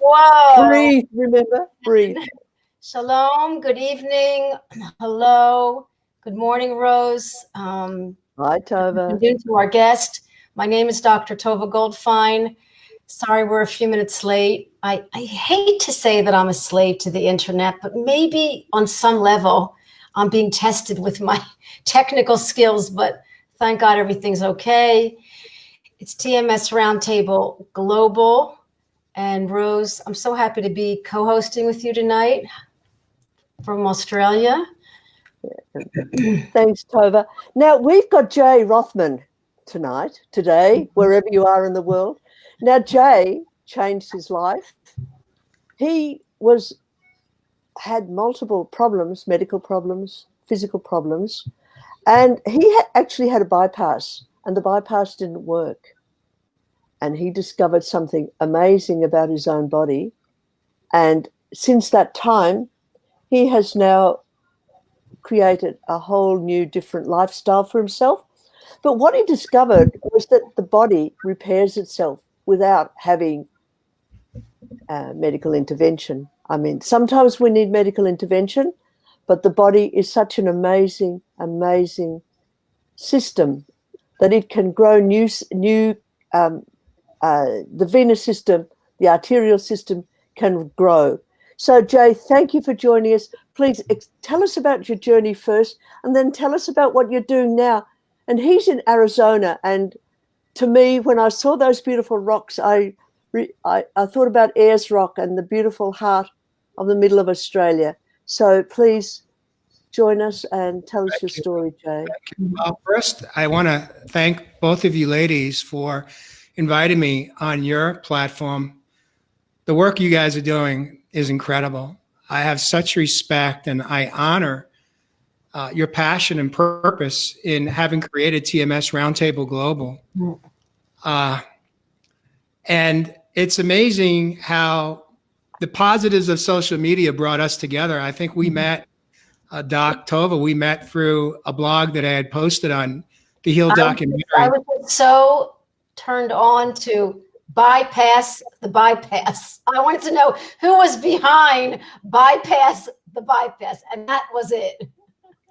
Whoa. Breathe, remember? Breathe. Shalom. Good evening. Hello. Good morning, Rose. Hi, Tova. To our guest. My name is Dr. Tova Goldfein. Sorry we're a few minutes late. I hate to say that I'm a slave to the internet, but maybe on some level I'm being tested with my technical skills, but thank God everything's okay. It's TMS Roundtable Global. And Rose, I'm so happy to be co-hosting with you tonight from Australia. Thanks, Tova. Now, we've got Jay Rothman today, wherever you are in the world. Now, Jay changed his life. He had multiple problems, medical problems, physical problems, and he actually had a bypass, and the bypass didn't work. And he discovered something amazing about his own body. And since that time, he has now created a whole new different lifestyle for himself. But what he discovered was that the body repairs itself without having medical intervention. I mean, sometimes we need medical intervention, but the body is such an amazing, amazing system that it can grow the venous system, the arterial system can grow. So, Jay, thank you for joining us. Please tell us about your journey first, and then tell us about what you're doing now. And he's in Arizona, and to me, when I saw those beautiful rocks, I thought about Ayers Rock and the beautiful heart of the middle of Australia. So please join us and tell us your story, Jay. Well, first, I want to thank both of you ladies for inviting me on your platform. The work you guys are doing is incredible. I have such respect and I honor your passion and purpose in having created TMS Roundtable Global. And it's amazing how the positives of social media brought us together. I think we met, Doc Tova, we met through a blog that I had posted on the Heal documentary. I was so turned on to bypass the bypass. I wanted to know who was behind bypass the bypass, and that was it.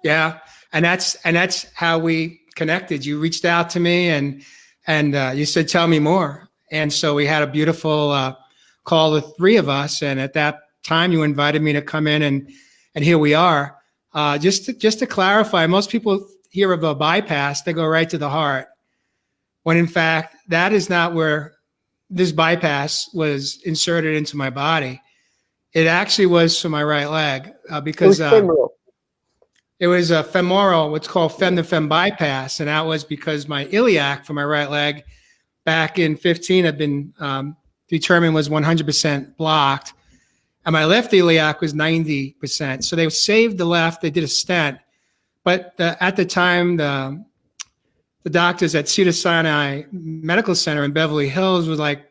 Yeah, and that's how we connected. You reached out to me and you said, "Tell me more." And so we had a beautiful call, the three of us. And at that time, you invited me to come in, and here we are. Just to clarify, most people hear of a bypass, they go right to the heart, when in fact that is not where this bypass was inserted into my body. It actually was for my right leg because it was a femoral, what's called fem-to-fem bypass. And that was because my iliac for my right leg back in 15 had been determined was 100% blocked. And my left iliac was 90%. So they saved the left, they did a stent. But at the time, the doctors at Cedars-Sinai Medical Center in Beverly Hills was like,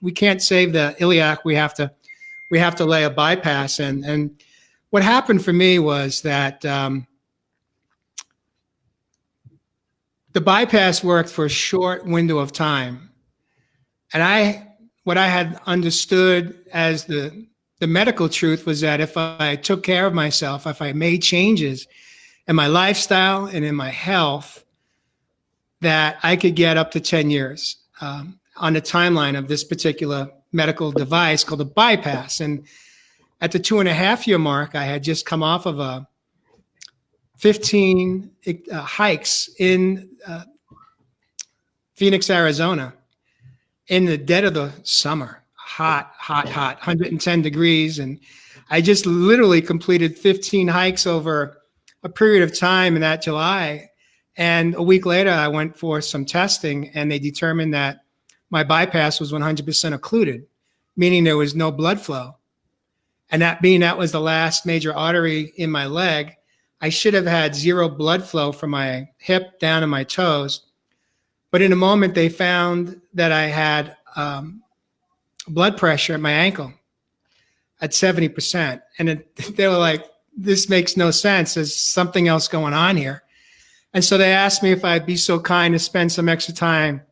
we can't save the iliac, we have to lay a bypass in. And what happened for me was that the bypass worked for a short window of time. And what I had understood as the medical truth was that if I took care of myself, if I made changes in my lifestyle and in my health, that I could get up to 10 years on the timeline of this particular medical device called a bypass. And at the 2.5-year mark, I had just come off of 15 hikes in Phoenix, Arizona, in the dead of the summer, hot, 110 degrees. And I just literally completed 15 hikes over a period of time in that July. And a week later, I went for some testing, and they determined that my bypass was 100% occluded, meaning there was no blood flow. And that was the last major artery in my leg. I should have had zero blood flow from my hip down to my toes. But in a moment, they found that I had blood pressure at my ankle at 70%. And they were like, this makes no sense. There's something else going on here. And so they asked me if I'd be so kind to spend some extra time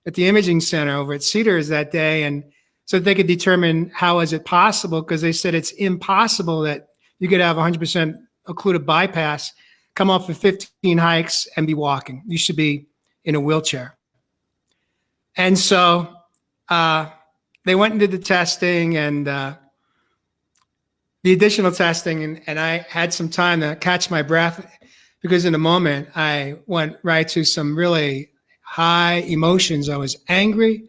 at the imaging center over at Cedars that day. And so that they could determine how is it possible, because they said it's impossible that you could have 100% occluded bypass, come off of 15 hikes and be walking. You should be in a wheelchair. And so they went and did the testing and the additional testing, and I had some time to catch my breath, because in a moment I went right to some really high emotions. I was angry.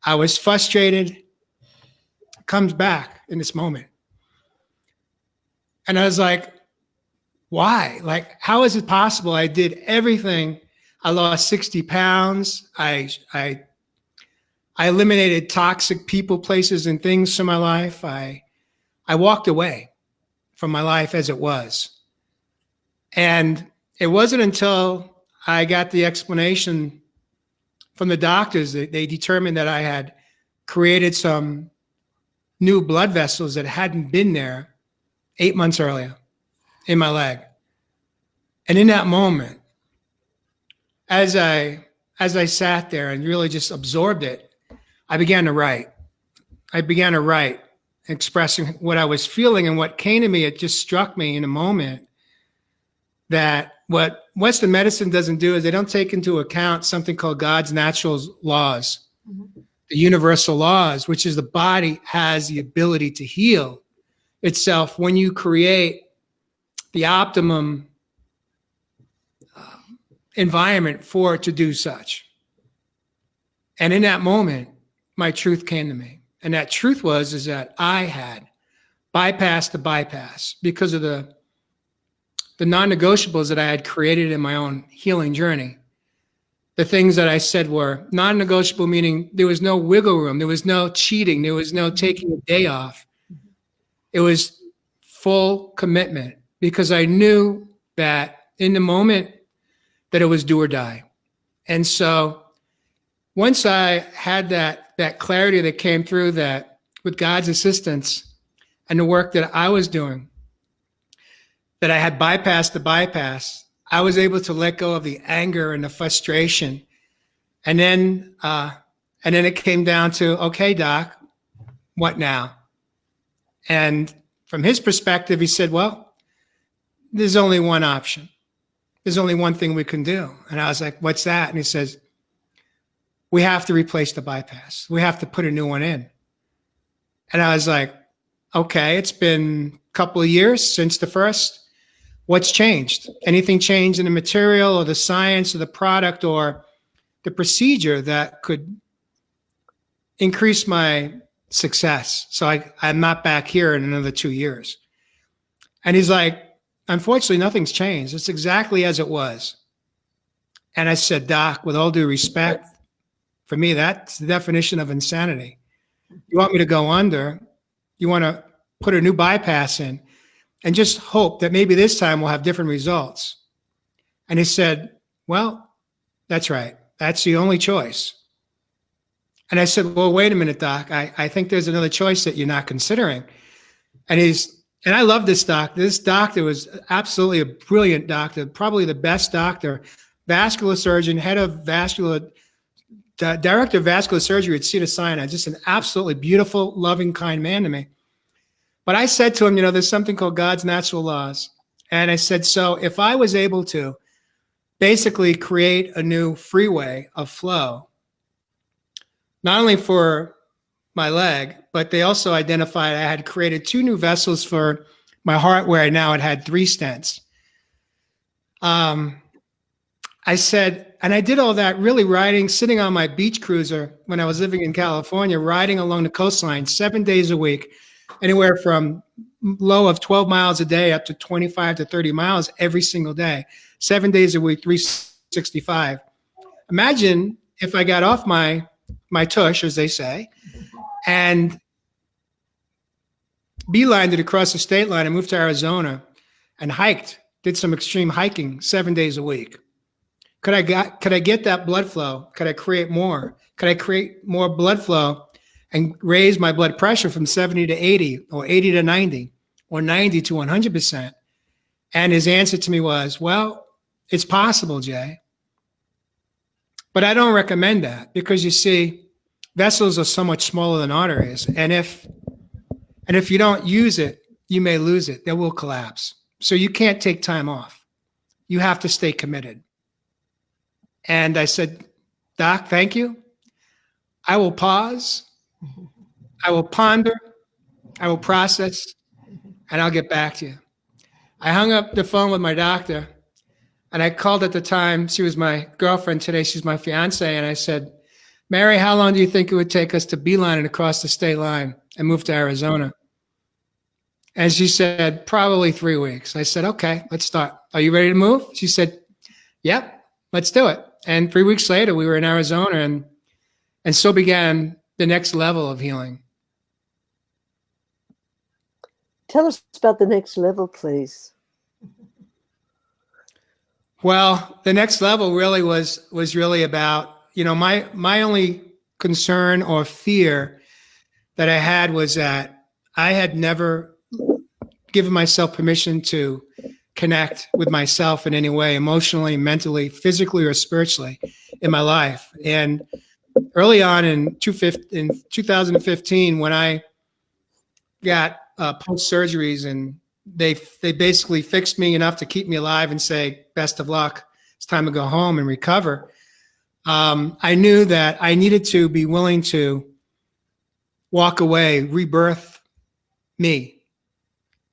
I was frustrated. It comes back in this moment. And I was like, why? Like, how is it possible? I did everything. I lost 60 pounds. I eliminated toxic people, places, and things from my life. I walked away from my life as it was. And it wasn't until I got the explanation from the doctors that they determined that I had created some new blood vessels that hadn't been there 8 months earlier in my leg. And in that moment, as I sat there and really just absorbed it, I began to write. Expressing what I was feeling, and what came to me, it just struck me in a moment that what Western medicine doesn't do is they don't take into account something called God's natural laws, the universal laws, which is the body has the ability to heal itself when you create the optimum environment for it to do such. And in that moment, my truth came to me. And that truth is that I had bypassed the bypass because of the non-negotiables that I had created in my own healing journey. The things that I said were non-negotiable, meaning there was no wiggle room. There was no cheating. There was no taking a day off. It was full commitment, because I knew that in the moment that it was do or die. And so once I had that clarity that came through, that with God's assistance and the work that I was doing, that I had bypassed the bypass, I was able to let go of the anger and the frustration. And then it came down to, okay, doc, what now? And from his perspective, he said, well, there's only one option. There's only one thing we can do. And I was like, what's that? And he says, we have to replace the bypass. We have to put a new one in. And I was like, okay, it's been a couple of years since the first. What's changed? Anything changed in the material or the science or the product or the procedure that could increase my success? So I'm not back here in another 2 years. And he's like, unfortunately, nothing's changed. It's exactly as it was. And I said, doc, with all due respect, for me, that's the definition of insanity. You want me to go under, you want to put a new bypass in, and just hope that maybe this time we'll have different results. And he said, well, that's right. That's the only choice. And I said, well, wait a minute, doc. I think there's another choice that you're not considering. And I love this doctor. This doctor was absolutely a brilliant doctor, probably the best doctor, vascular surgeon, head of director of vascular surgery at Cedars-Sinai, just an absolutely beautiful, loving, kind man to me. But I said to him, there's something called God's natural laws. And I said, so if I was able to basically create a new freeway of flow, not only for my leg, but they also identified I had created 2 new vessels for my heart, where I now had 3 stents. I said, and I did all that really sitting on my beach cruiser when I was living in California, riding along the coastline 7 days a week, anywhere from low of 12 miles a day up to 25 to 30 miles every single day, 7 days a week, 365. Imagine if I got off my tush, as they say, and beelined it across the state line and moved to Arizona and did some extreme hiking 7 days a week. Could I get that blood flow? Could I create more? Could I create more blood flow and raise my blood pressure from 70 to 80 or 80 to 90 or 90 to 100%? And his answer to me was, well, it's possible, Jay. But I don't recommend that, because you see, vessels are so much smaller than arteries. And if you don't use it, you may lose it. They will collapse. So you can't take time off. You have to stay committed. And I said, Doc, thank you. I will pause. I will ponder. I will process, and I'll get back to you. I hung up the phone with my doctor, and I called at the time. She was my girlfriend. Today she's my fiance. And I said, Mary, how long do you think it would take us to beeline it across the state line and move to Arizona? And she said, probably 3 weeks. I said, okay, let's start. Are you ready to move? She said, yep, let's do it. And 3 weeks later, we were in Arizona, and so began the next level of healing. Tell us about the next level, please. Well, the next level really was really about, my only concern or fear that I had was that I had never given myself permission to connect with myself in any way, emotionally, mentally, physically, or spiritually in my life. And early on in 2015, when I got post surgeries, and they basically fixed me enough to keep me alive and say, best of luck, it's time to go home and recover. I knew that I needed to be willing to walk away, rebirth me,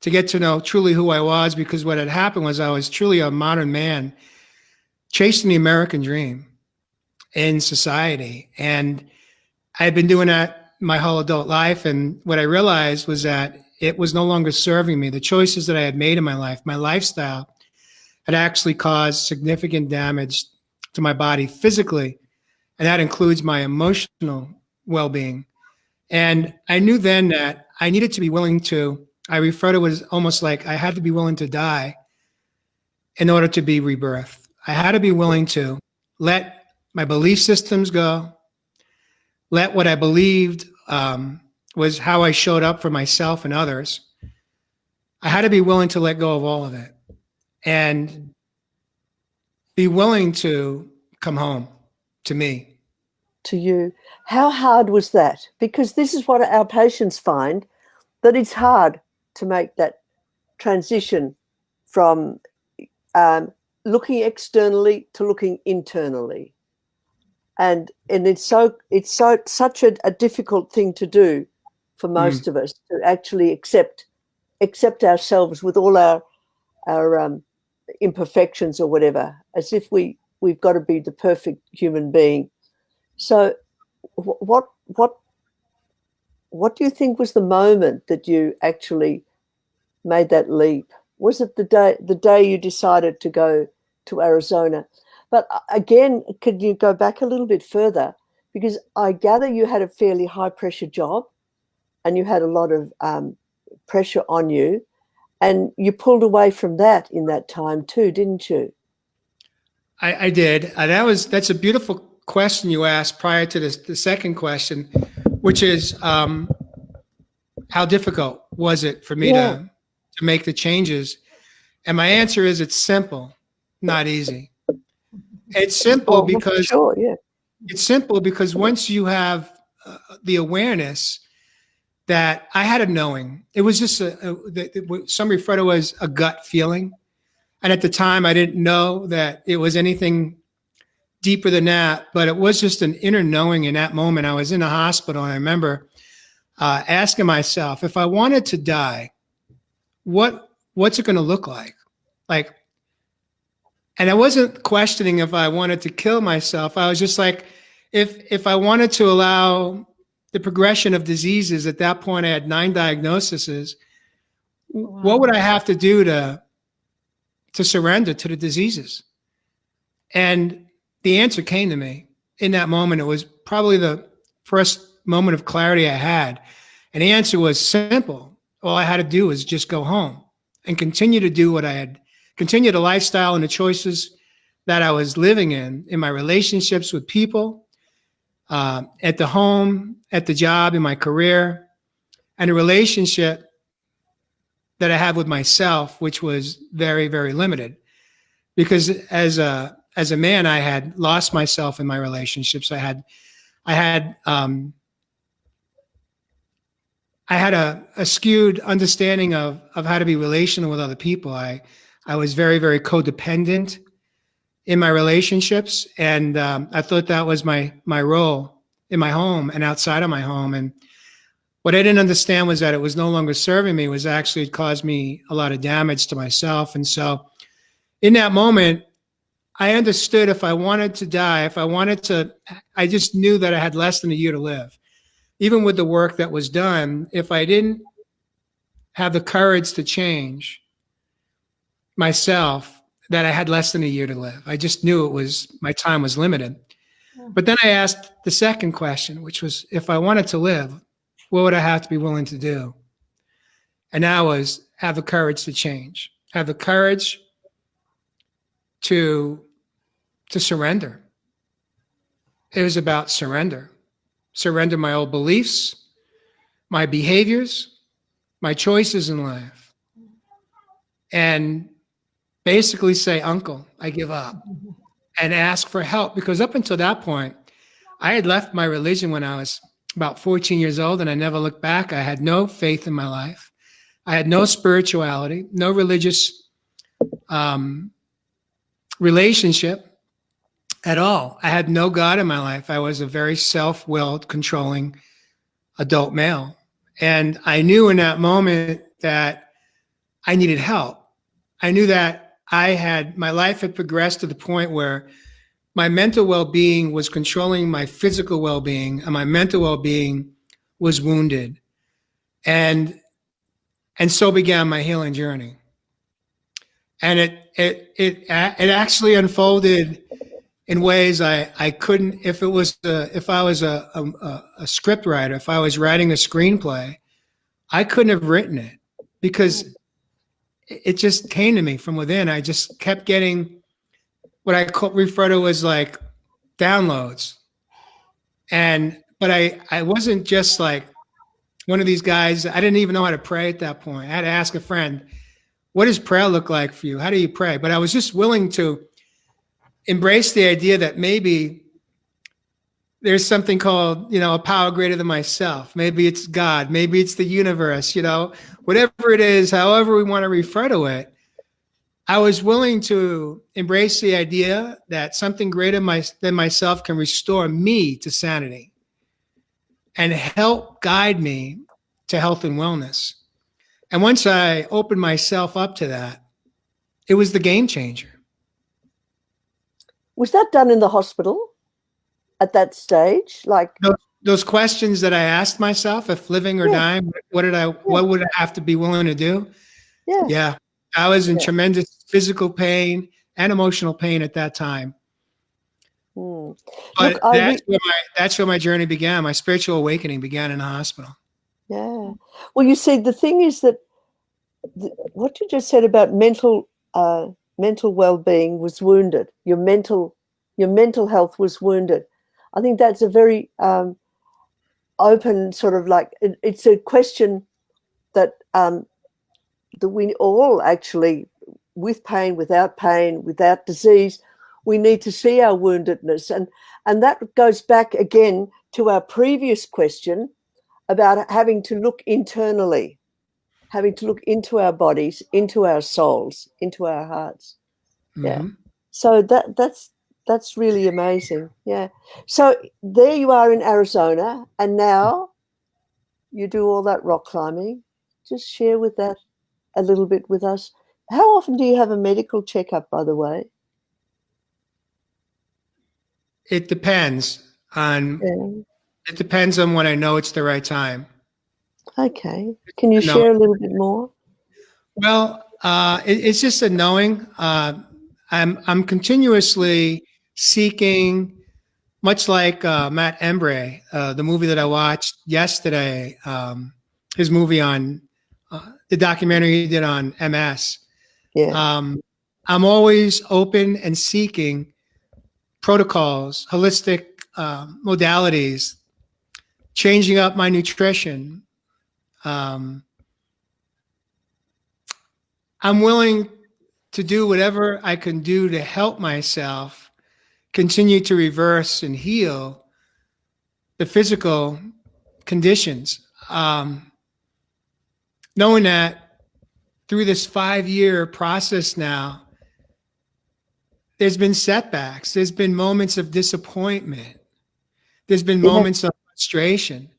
to get to know truly who I was, because what had happened was I was truly a modern man chasing the American dream in society. And I had been doing that my whole adult life. And what I realized was that it was no longer serving me. The choices that I had made in my life, my lifestyle, had actually caused significant damage to my body physically. And that includes my emotional well-being. And I knew then that I needed to be willing to, I refer to it as almost like I had to be willing to die in order to be rebirthed. I had to be willing to let my belief systems go, let what I believed was how I showed up for myself and others. I had to be willing to let go of all of it and be willing to come home to me. To you. How hard was that? Because this is what our patients find, that it's hard to make that transition from looking externally to looking internally. And it's such a difficult thing to do for most of us, to actually accept ourselves with all our imperfections or whatever, as if we've got to be the perfect human being. So what do you think was the moment that you actually made that leap? Was it the day you decided to go to Arizona? But again, could you go back a little bit further? Because I gather you had a fairly high pressure job and you had a lot of pressure on you, and you pulled away from that in that time too, didn't you? I did. That's a beautiful question you asked prior to the second question, which is how difficult was it for me to make the changes? And my answer is it's simple, not easy. It's simple because it's simple because once you have the awareness that I had a knowing, it was just some refer to as a gut feeling. And at the time, I didn't know that it was anything deeper than that, but it was just an inner knowing in that moment. I was in a hospital, and I remember asking myself, if I wanted to die, what's it going to look like? And I wasn't questioning if I wanted to kill myself. I was just like, if I wanted to allow the progression of diseases, at that point I had 9 diagnoses, what would I have to do to surrender to the diseases? And the answer came to me in that moment. It was probably the first moment of clarity I had. And the answer was simple. All I had to do was just go home and continue to do what I had, continue the lifestyle and the choices that I was living in my relationships with people, at the home, at the job, in my career, and a relationship that I had with myself, which was very, very limited. Because as a man, I had lost myself in my relationships. I I had a skewed understanding of how to be relational with other people. I was very, very codependent in my relationships, and I thought that was my role in my home and outside of my home. And what I didn't understand was that it was no longer serving me. It was actually, it caused me a lot of damage to myself. And so in that moment, I understood if I wanted to die, I just knew that I had less than a year to live. Even with the work that was done, if I didn't have the courage to change myself, that I had less than a year to live. I just knew my time was limited. But then I asked the second question, which was, if I wanted to live, what would I have to be willing to do? And that was have the courage to change, have the courage to surrender. It was about surrender my old beliefs, my behaviors, my choices in life, and basically say, Uncle, I give up, and ask for help. Because up until that point, I had left my religion when I was about 14 years old, and I never looked back. I had no faith in my life. I had no spirituality, no religious relationship at all. I had no God in my life. I was a very self-willed, controlling adult male. And I knew in that moment that I needed help. I knew that my life had progressed to the point where my mental well-being was controlling my physical well-being, and my mental well-being was wounded. And so began my healing journey. And it actually unfolded in ways I couldn't. If I was a script writer, if I was writing a screenplay, I couldn't have written it, because it just came to me from within. I just kept getting what I refer to as like downloads. But I wasn't just like one of these guys. I didn't even know how to pray at that point. I had to ask a friend, what does prayer look like for you? How do you pray? But I was just willing to embrace the idea that maybe there's something called, a power greater than myself. Maybe it's God. Maybe it's the universe, whatever it is, however we want to refer to it. I was willing to embrace the idea that something greater than myself can restore me to sanity and help guide me to health and wellness. And once I opened myself up to that, it was the game changer. Was that done in the hospital at that stage? Like those questions that I asked myself, if living or dying, what would I have to be willing to do? Yeah. I was in tremendous physical pain and emotional pain at that time. But look, that's where my journey began. My spiritual awakening began in the hospital. Yeah. Well, you see, the thing is that what you just said about mental well-being was wounded. Your mental health was wounded. I think that's a very open sort of like, it's a question that we all actually, with pain, without disease, we need to see our woundedness. And that goes back again to our previous question about having to look internally, having to look into our bodies, into our souls, into our hearts. Mm-hmm. Yeah. So that's really amazing. Yeah. So there you are in Arizona, and now you do all that rock climbing. Just share with that a little bit with us. How often do you have a medical checkup, by the way? It depends on when I know it's the right time. Okay. Can you share a little bit more? Well, it's just a knowing. I'm continuously seeking, much like Matt Embree, the movie that I watched yesterday, his movie on the documentary he did on MS. Yeah. I'm always open and seeking protocols, holistic modalities, changing up my nutrition. I'm willing to do whatever I can do to help myself continue to reverse and heal the physical conditions. Knowing that through this 5-year process now, there's been setbacks. There's been moments of disappointment. There's been moments of frustration.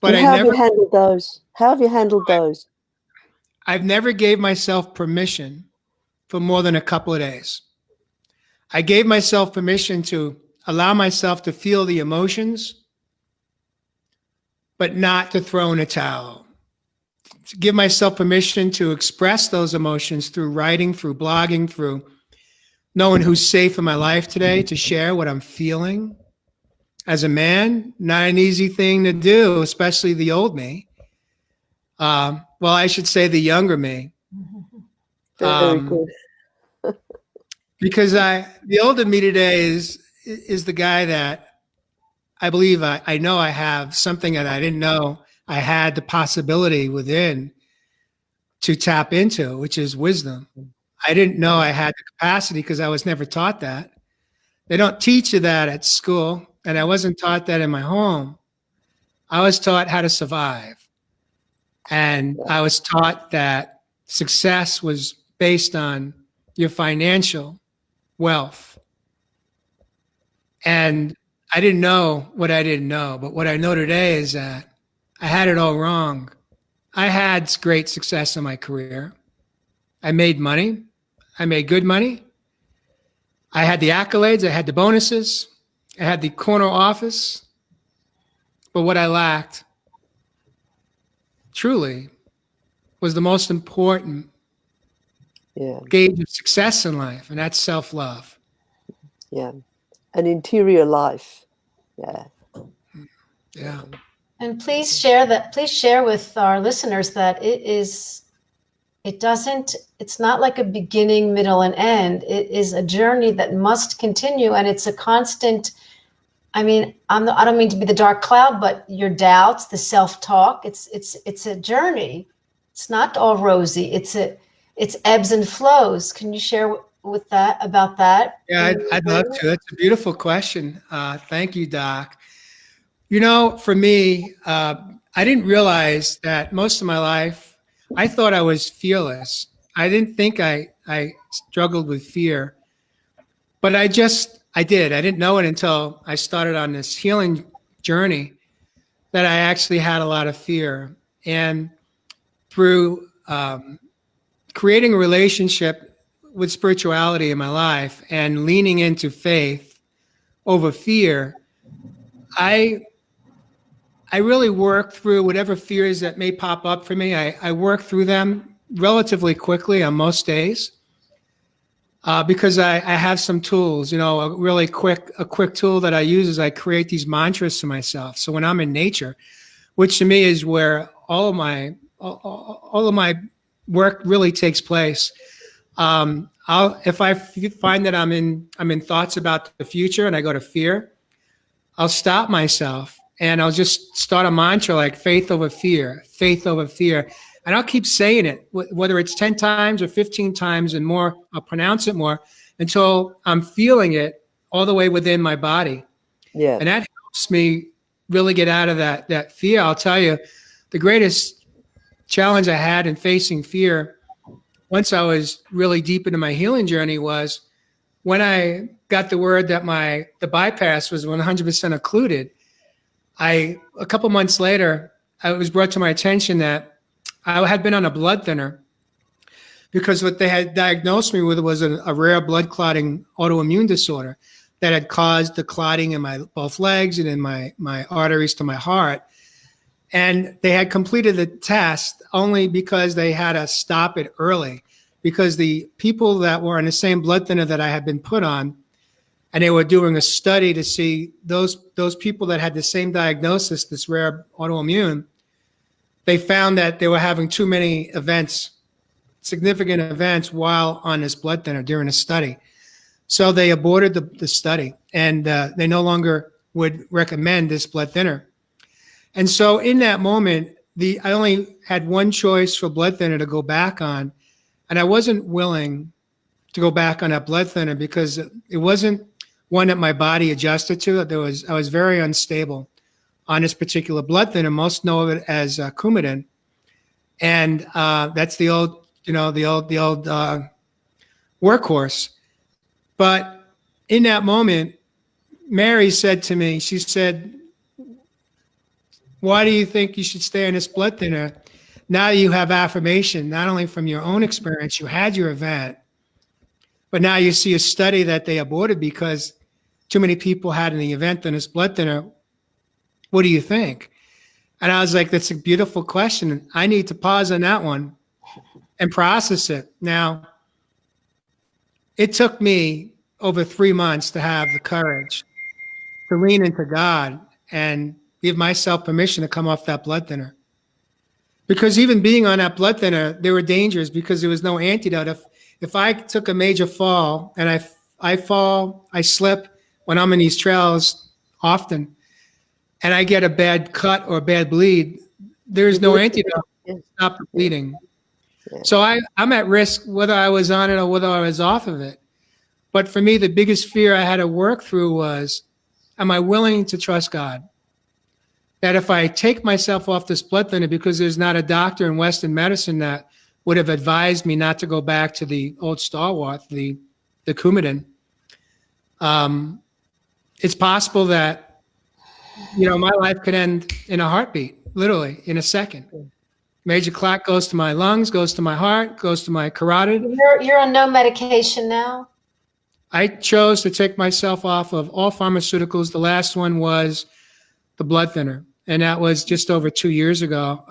But and how have you handled those? How have you handled those? I've never gave myself permission for more than a couple of days. I gave myself permission to allow myself to feel the emotions, but not to throw in a towel. To give myself permission to express those emotions through writing, through blogging, through knowing who's safe in my life today, to share what I'm feeling. As a man, not an easy thing to do, especially the old me. Well, I should say the younger me. Very good. Because the older me today is the guy that I believe I know I have something that I didn't know I had the possibility within to tap into, which is wisdom. I didn't know I had the capacity because I was never taught that. They don't teach you that at school, and I wasn't taught that in my home. I was taught how to survive. And I was taught that success was based on your financial wealth. And I didn't know what I didn't know, but what I know today is that I had it all wrong. I had great success in my career. I made money. I made good money. I had the accolades. I had the bonuses. I had the corner office. But what I lacked truly was the most important gauge of success in life, and that's self-love. Yeah. An interior life. Yeah. Yeah. And please share with our listeners that it's not like a beginning, middle, and end. It is a journey that must continue, and it's a constant. I mean, I don't mean to be the dark cloud, but your doubts, the self-talk, it's a journey. It's not all rosy. It's ebbs and flows. Can you share about that? Yeah, I'd love to. That's a beautiful question. Thank you, Doc. You know, for me, I didn't realize that most of my life, I thought I was fearless. I didn't think I struggled with fear, but I did. I didn't know it until I started on this healing journey that I actually had a lot of fear. And through creating a relationship with spirituality in my life and leaning into faith over fear, I really work through whatever fears that may pop up for me. I work through them relatively quickly on most days because I have some tools. You know, a quick tool that I use is I create these mantras to myself. So when I'm in nature, which to me is where all of my work really takes place. If I find that I'm in thoughts about the future and I go to fear, I'll stop myself. And I'll just start a mantra like faith over fear, faith over fear. And I'll keep saying it, whether it's 10 times or 15 times and more, I'll pronounce it more until I'm feeling it all the way within my body. Yeah. And that helps me really get out of that fear. I'll tell you, the greatest challenge I had in facing fear, once I was really deep into my healing journey, was when I got the word that the bypass was 100% occluded. A couple months later, it was brought to my attention that I had been on a blood thinner because what they had diagnosed me with was a rare blood clotting autoimmune disorder that had caused the clotting in my both legs and in my arteries to my heart. And they had completed the test only because they had to stop it early, because the people that were on the same blood thinner that I had been put on, and they were doing a study to see those people that had the same diagnosis, this rare autoimmune, they found that they were having too many events, significant events, while on this blood thinner during a study. So they aborted the study, and they no longer would recommend this blood thinner. And so in that moment, I only had one choice for blood thinner to go back on, and I wasn't willing to go back on that blood thinner because it wasn't one that my body adjusted to. I was very unstable on this particular blood thinner. Most know of it as Coumadin, and that's the old workhorse. But in that moment, Mary said to me, she said, "Why do you think you should stay on this blood thinner? Now you have affirmation, not only from your own experience, you had your event, but now you see a study that they aborted because too many people had an event on this blood thinner. What do you think?" And I was like, that's a beautiful question. I need to pause on that one and process it. Now, it took me over 3 months to have the courage to lean into God and give myself permission to come off that blood thinner. Because even being on that blood thinner, there were dangers because there was no antidote. If I took a major fall and I slip when I'm in these trails often, and I get a bad cut or a bad bleed, there's no antidote to stop the bleeding. Yeah. So I'm at risk whether I was on it or whether I was off of it. But for me, the biggest fear I had to work through was, am I willing to trust God? That if I take myself off this blood thinner, because there's not a doctor in Western medicine that would have advised me not to go back to the old stalwart, the Coumadin, it's possible that, my life could end in a heartbeat, literally in a second. Major clot goes to my lungs, goes to my heart, goes to my carotid. You're on no medication now? I chose to take myself off of all pharmaceuticals. The last one was the blood thinner, and that was just over 2 years ago.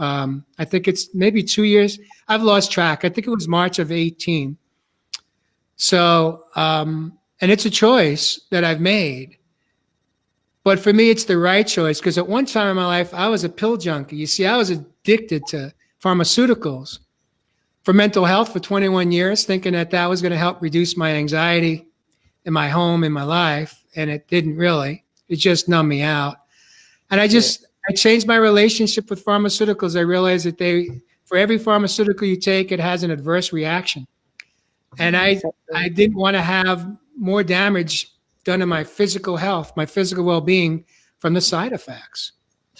I think it's maybe 2 years. I've lost track. I think it was March of 18. So, and it's a choice that I've made. But for me, it's the right choice, because at one time in my life, I was a pill junkie. You see, I was addicted to pharmaceuticals for mental health for 21 years, thinking that was going to help reduce my anxiety in my home, in my life. And it didn't really. It just numbed me out. And I changed my relationship with pharmaceuticals. I realized that for every pharmaceutical you take, it has an adverse reaction. And I didn't want to have more damage done to my physical health, my physical well-being from the side effects.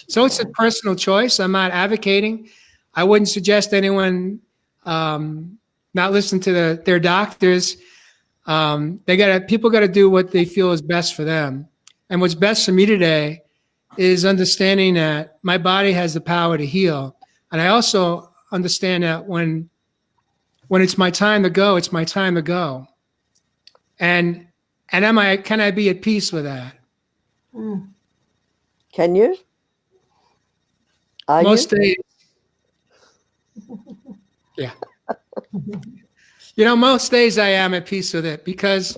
So it's a personal choice. I'm not advocating. I wouldn't suggest anyone not listen to their doctors. People got to do what they feel is best for them. And what's best for me today is understanding that my body has the power to heal. And I also understand that when it's my time to go, it's my time to go. And can I be at peace with that? Can you? Most days. Yeah. Most days I am at peace with it, because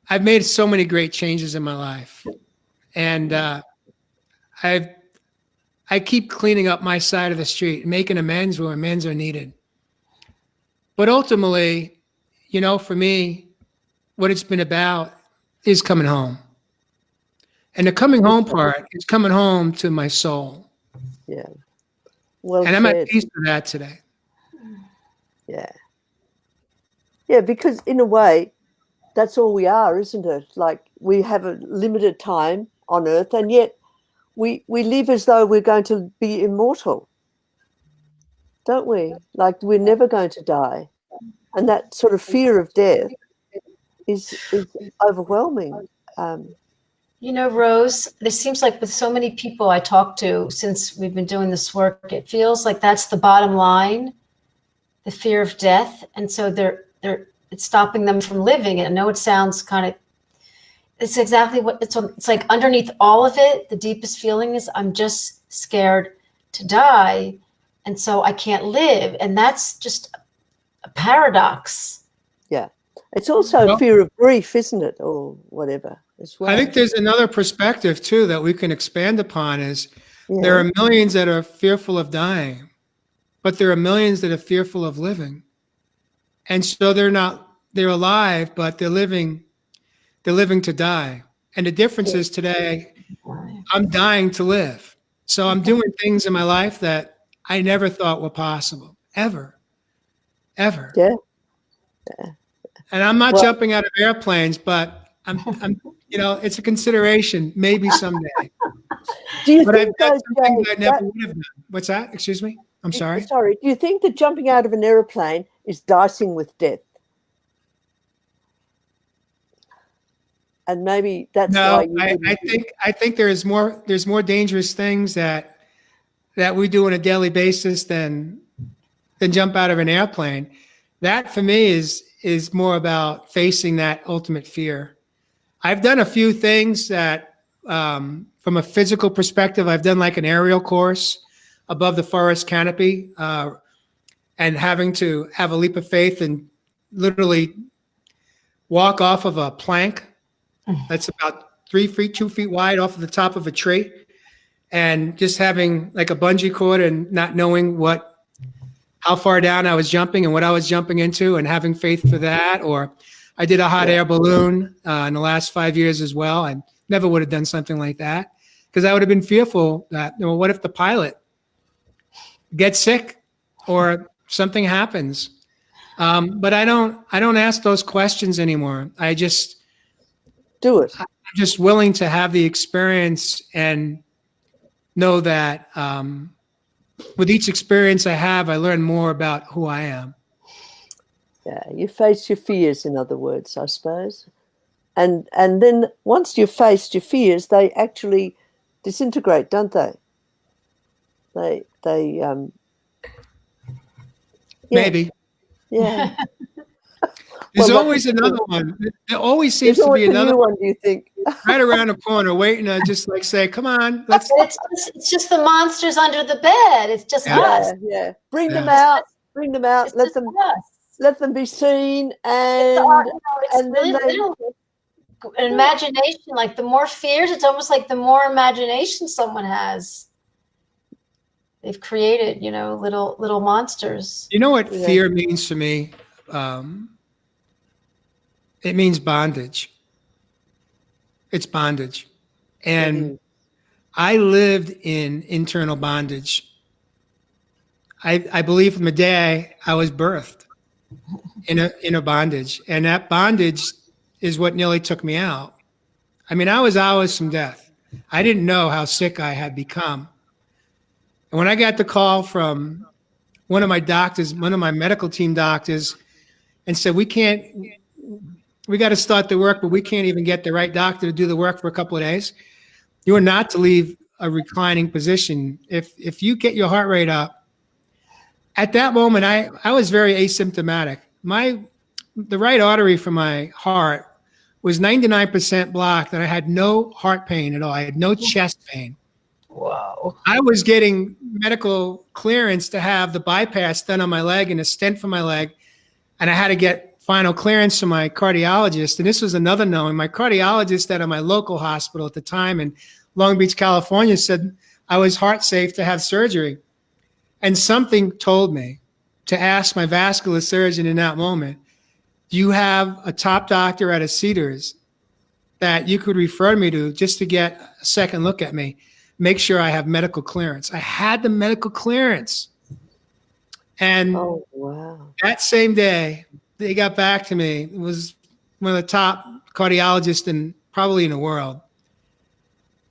I've made so many great changes in my life. And I keep cleaning up my side of the street, making amends where amends are needed. But ultimately, for me, what it's been about is coming home. And the coming home part is coming home to my soul. Yeah. Well, and I'm at peace with that today. Yeah. Yeah, because in a way, that's all we are, isn't it? Like, we have a limited time on earth, and yet we live as though we're going to be immortal, don't we? Like, we're never going to die. And that sort of fear of death is overwhelming. Rose, it seems like with so many people I talk to since we've been doing this work, it feels like that's the bottom line, the fear of death. And so it's stopping them from living. And I know it sounds it's exactly what it's like. Underneath all of it, the deepest feeling is, I'm just scared to die. And so I can't live. And that's just a paradox. Yeah. It's also fear of grief, isn't it? Or whatever as well. I think there's another perspective too that we can expand upon is there are millions that are fearful of dying, but there are millions that are fearful of living. And so they're alive, but they're living to die. And the difference is today, I'm dying to live. So I'm doing things in my life that I never thought were possible, ever. Yeah. And I'm not Well- jumping out of airplanes, but I'm, it's a consideration, maybe someday. Do you But I've think done those some things days, I never would have done. What's that? Excuse me? I'm sorry. sorry, do you think that jumping out of an aeroplane is dicing with death? And maybe that's why No, you wouldn't. I think there's more dangerous things that we do on a daily basis than jump out of an airplane. That for me is more about facing that ultimate fear. I've done a few things that, from a physical perspective, I've done like an aerial course above the forest canopy, and having to have a leap of faith and literally walk off of a plank that's about 3 feet, 2 feet wide off of the top of a tree, and just having like a bungee cord and not knowing how far down I was jumping and what I was jumping into, and having faith for that. Or I did a hot air balloon in the last 5 years as well. I never would have done something like that because I would have been fearful that, what if the pilot gets sick or something happens? But I don't ask those questions anymore. I'm Do it. just willing to have the experience and know that, with each experience I have, I learn more about who I am. Yeah, you face your fears, in other words, I suppose. And then once you've faced your fears, they actually disintegrate, don't they? Yeah. Maybe. Yeah. There's Well, always another one. There always seems There's to be always a another new one one, do you think? right around the corner waiting to just like say, come on, let's. It's just the monsters under the bed. It's just us. Yeah. Bring them Yeah. out. Bring them out. It's Let just them us. be seen. It's And then really an imagination. Like the more fears, it's almost like the more imagination someone has. They've created, little monsters. You know what fear means to me? It means bondage. It's bondage. And I lived in internal bondage. I believe from the day I was birthed in a bondage. And that bondage is what nearly took me out. I mean, I was hours from death. I didn't know how sick I had become. And when I got the call from one of my doctors, one of my medical team doctors, and said, we got to start the work, but we can't even get the right doctor to do the work for a couple of days. You are not to leave a reclining position. If you get your heart rate up, at that moment, I was very asymptomatic. The right artery for my heart was 99% blocked, and I had no heart pain at all. I had no chest pain. Wow. I was getting medical clearance to have the bypass done on my leg and a stent for my leg, and I had to get final clearance from my cardiologist. And this was another knowing. My cardiologist at my local hospital at the time in Long Beach, California, said I was heart safe to have surgery. And something told me to ask my vascular surgeon in that moment, do you have a top doctor at a Cedars that you could refer me to just to get a second look at me? Make sure I have medical clearance. I had the medical clearance. And that same day, they got back to me. It was one of the top cardiologists probably in the world.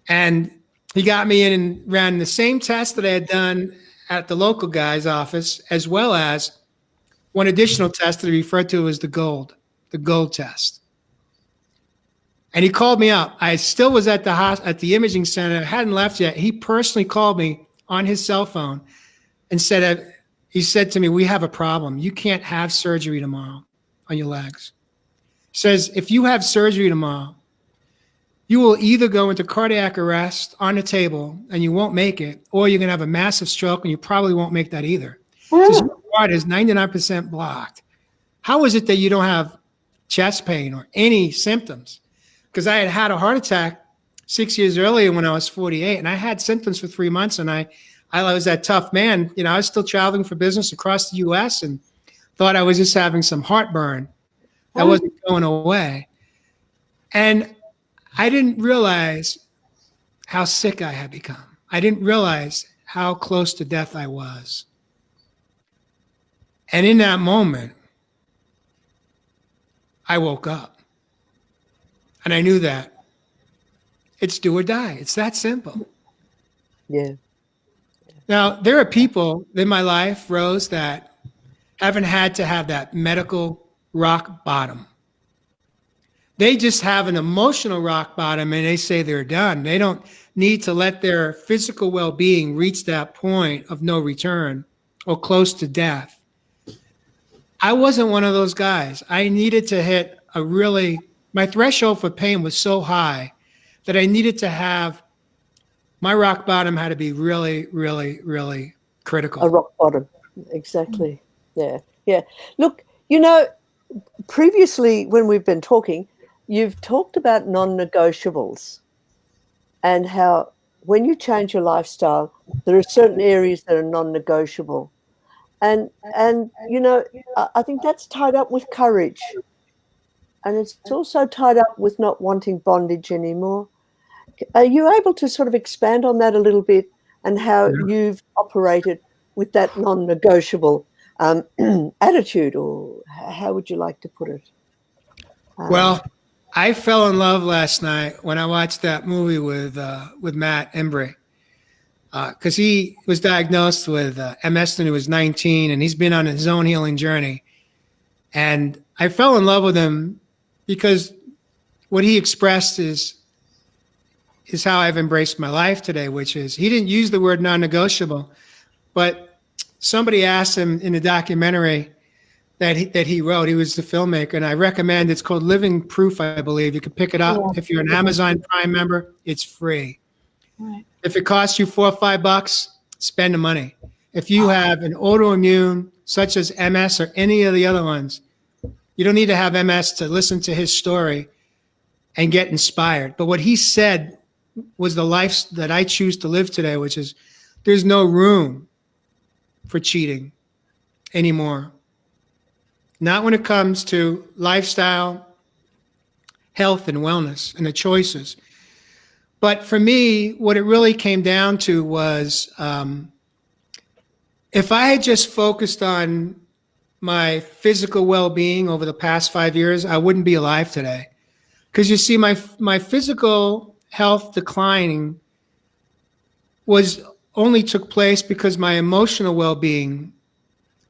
And he got me in and ran the same test that I had done at the local guy's office, as well as one additional test that he referred to as the gold test. And he called me up. I still was at the imaging center. I hadn't left yet. He personally called me on his cell phone and he said to me, we have a problem. You can't have surgery tomorrow on your legs. He says, if you have surgery tomorrow, you will either go into cardiac arrest on the table and you won't make it, or you're going to have a massive stroke and you probably won't make that either. He says, your heart is 99% blocked. How is it that you don't have chest pain or any symptoms? Because I had a heart attack 6 years earlier when I was 48, and I had symptoms for 3 months, and I was that tough man. I was still traveling for business across the U.S. and thought I was just having some heartburn that wasn't going away. And I didn't realize how sick I had become. I didn't realize how close to death I was. And in that moment, I woke up. And I knew that it's do or die. It's that simple. Yeah. Now, there are people in my life, Rose, that haven't had to have that medical rock bottom. They just have an emotional rock bottom and they say they're done. They don't need to let their physical well-being reach that point of no return or close to death. I wasn't one of those guys. I needed to hit my threshold for pain was so high that I needed to have, my rock bottom had to be really, really, really critical. A rock bottom. Exactly. Yeah. Yeah. Look, previously when we've been talking, you've talked about non-negotiables and how when you change your lifestyle, there are certain areas that are non-negotiable. And I think that's tied up with courage. And it's also tied up with not wanting bondage anymore. Are you able to sort of expand on that a little bit and how you've operated with that non-negotiable attitude, or how would you like to put it? Well, I fell in love last night when I watched that movie with Matt Embry, because he was diagnosed with MS when he was 19, and he's been on his own healing journey. And I fell in love with him because what he expressed is how I've embraced my life today, which is he didn't use the word non-negotiable, but somebody asked him in the documentary that he wrote. He was the filmmaker, and I recommend. It's called Living Proof, I believe. You can pick it up. If you're an Amazon Prime member, it's free. Right. If it costs you $4 or $5, spend the money. If you have an autoimmune, such as MS or any of the other ones, you don't need to have MS to listen to his story and get inspired. But what he said was the life that I choose to live today, which is there's no room for cheating anymore. Not when it comes to lifestyle, health, and wellness, and the choices. But for me, what it really came down to was if I had just focused on my physical well-being over the past 5 years, I wouldn't be alive today. Because you see, my physical health declining only took place because my emotional well-being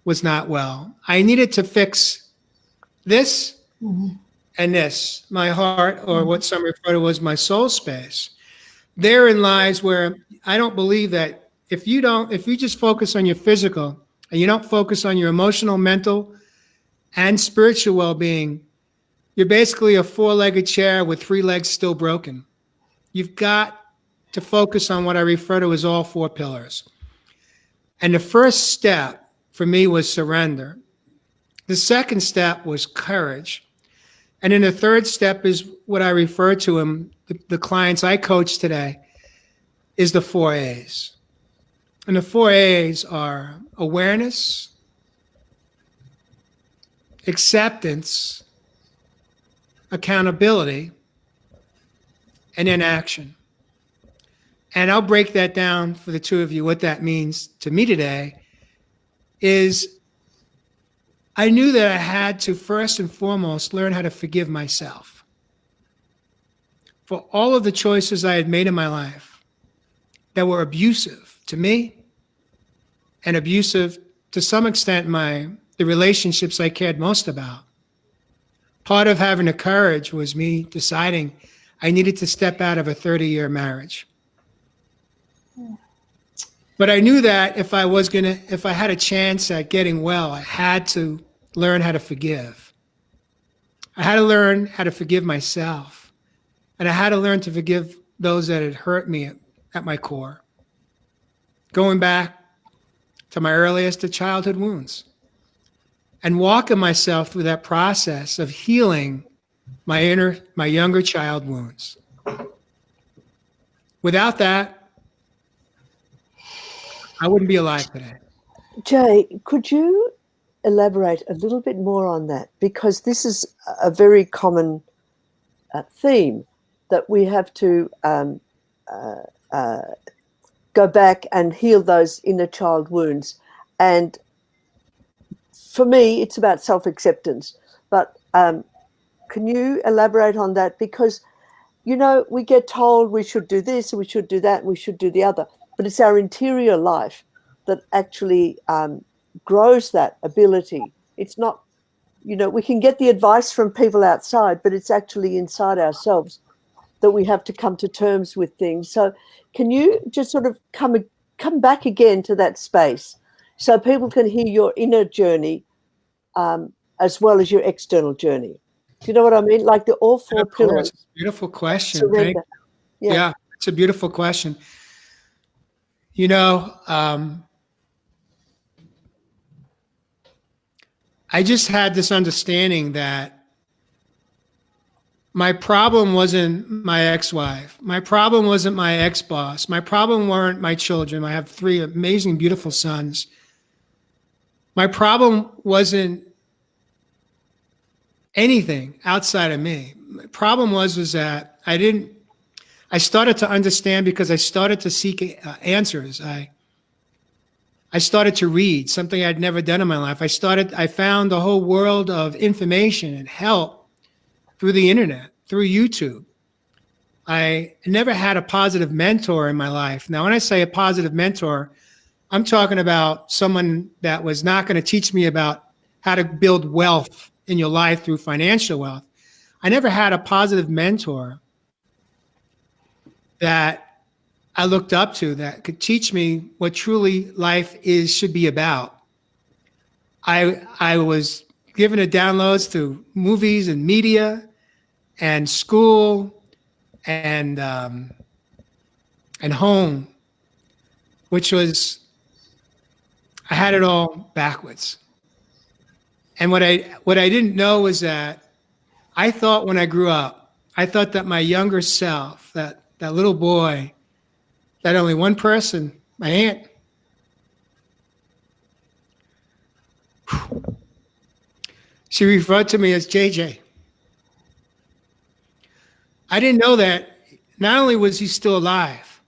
was not well. I needed to fix this and this, my heart, or what some refer to as my soul space. Therein lies where I don't believe that if you just focus on your physical and you don't focus on your emotional, mental, and spiritual well-being, you're basically a four-legged chair with three legs still broken. You've got to focus on what I refer to as all four pillars. And the first step for me was surrender. The second step was courage. And then the third step is what I refer to in the clients I coach today is the 4 A's. And the 4 A's are awareness, acceptance, accountability, and then action. And I'll break that down for the two of you. What that means to me today is I knew that I had to first and foremost learn how to forgive myself for all of the choices I had made in my life that were abusive to me and abusive to some extent the relationships I cared most about. Part of having the courage was me deciding I needed to step out of a 30-year marriage. But I knew that if I had a chance at getting well, I had to learn how to forgive. I had to learn how to forgive myself. And I had to learn to forgive those that had hurt me at my core. Going back to my earliest of childhood wounds and walking myself through that process of healing my younger child wounds. Without that, I wouldn't be alive today. Jay, could you elaborate a little bit more on that? Because this is a very common theme that we have to go back and heal those inner child wounds. And for me, it's about self-acceptance. But Can you elaborate on that? Because, you know, we get told we should do this, we should do that, we should do the other. But it's our interior life that actually grows that ability. It's not, you know, we can get the advice from people outside, but it's actually inside ourselves that we have to come to terms with things. So can you just sort of come back again to that space so people can hear your inner journey as well as your external journey? Do you know what I mean? Like the all four pillars. Beautiful question. Surrender. Yeah, it's a beautiful question. You know, I just had this understanding that my problem wasn't my ex-wife. My problem wasn't my ex-boss. My problem weren't my children. I have 3 amazing, beautiful sons. My problem wasn't anything outside of me. My problem was that I started to understand because I started to seek answers. I started to read something I'd never done in my life. I found a whole world of information and help through the internet, through YouTube. I never had a positive mentor in my life. Now, when I say a positive mentor, I'm talking about someone that was not going to teach me about how to build wealth in your life through financial wealth. I never had a positive mentor that I looked up to that could teach me what truly life should be about. I was given the downloads through movies and media and school and home, which was, I had it all backwards. And what I didn't know was that I thought when I grew up, I thought that my younger self, that little boy, that only one person, my aunt, she referred to me as JJ. I didn't know that not only was he still alive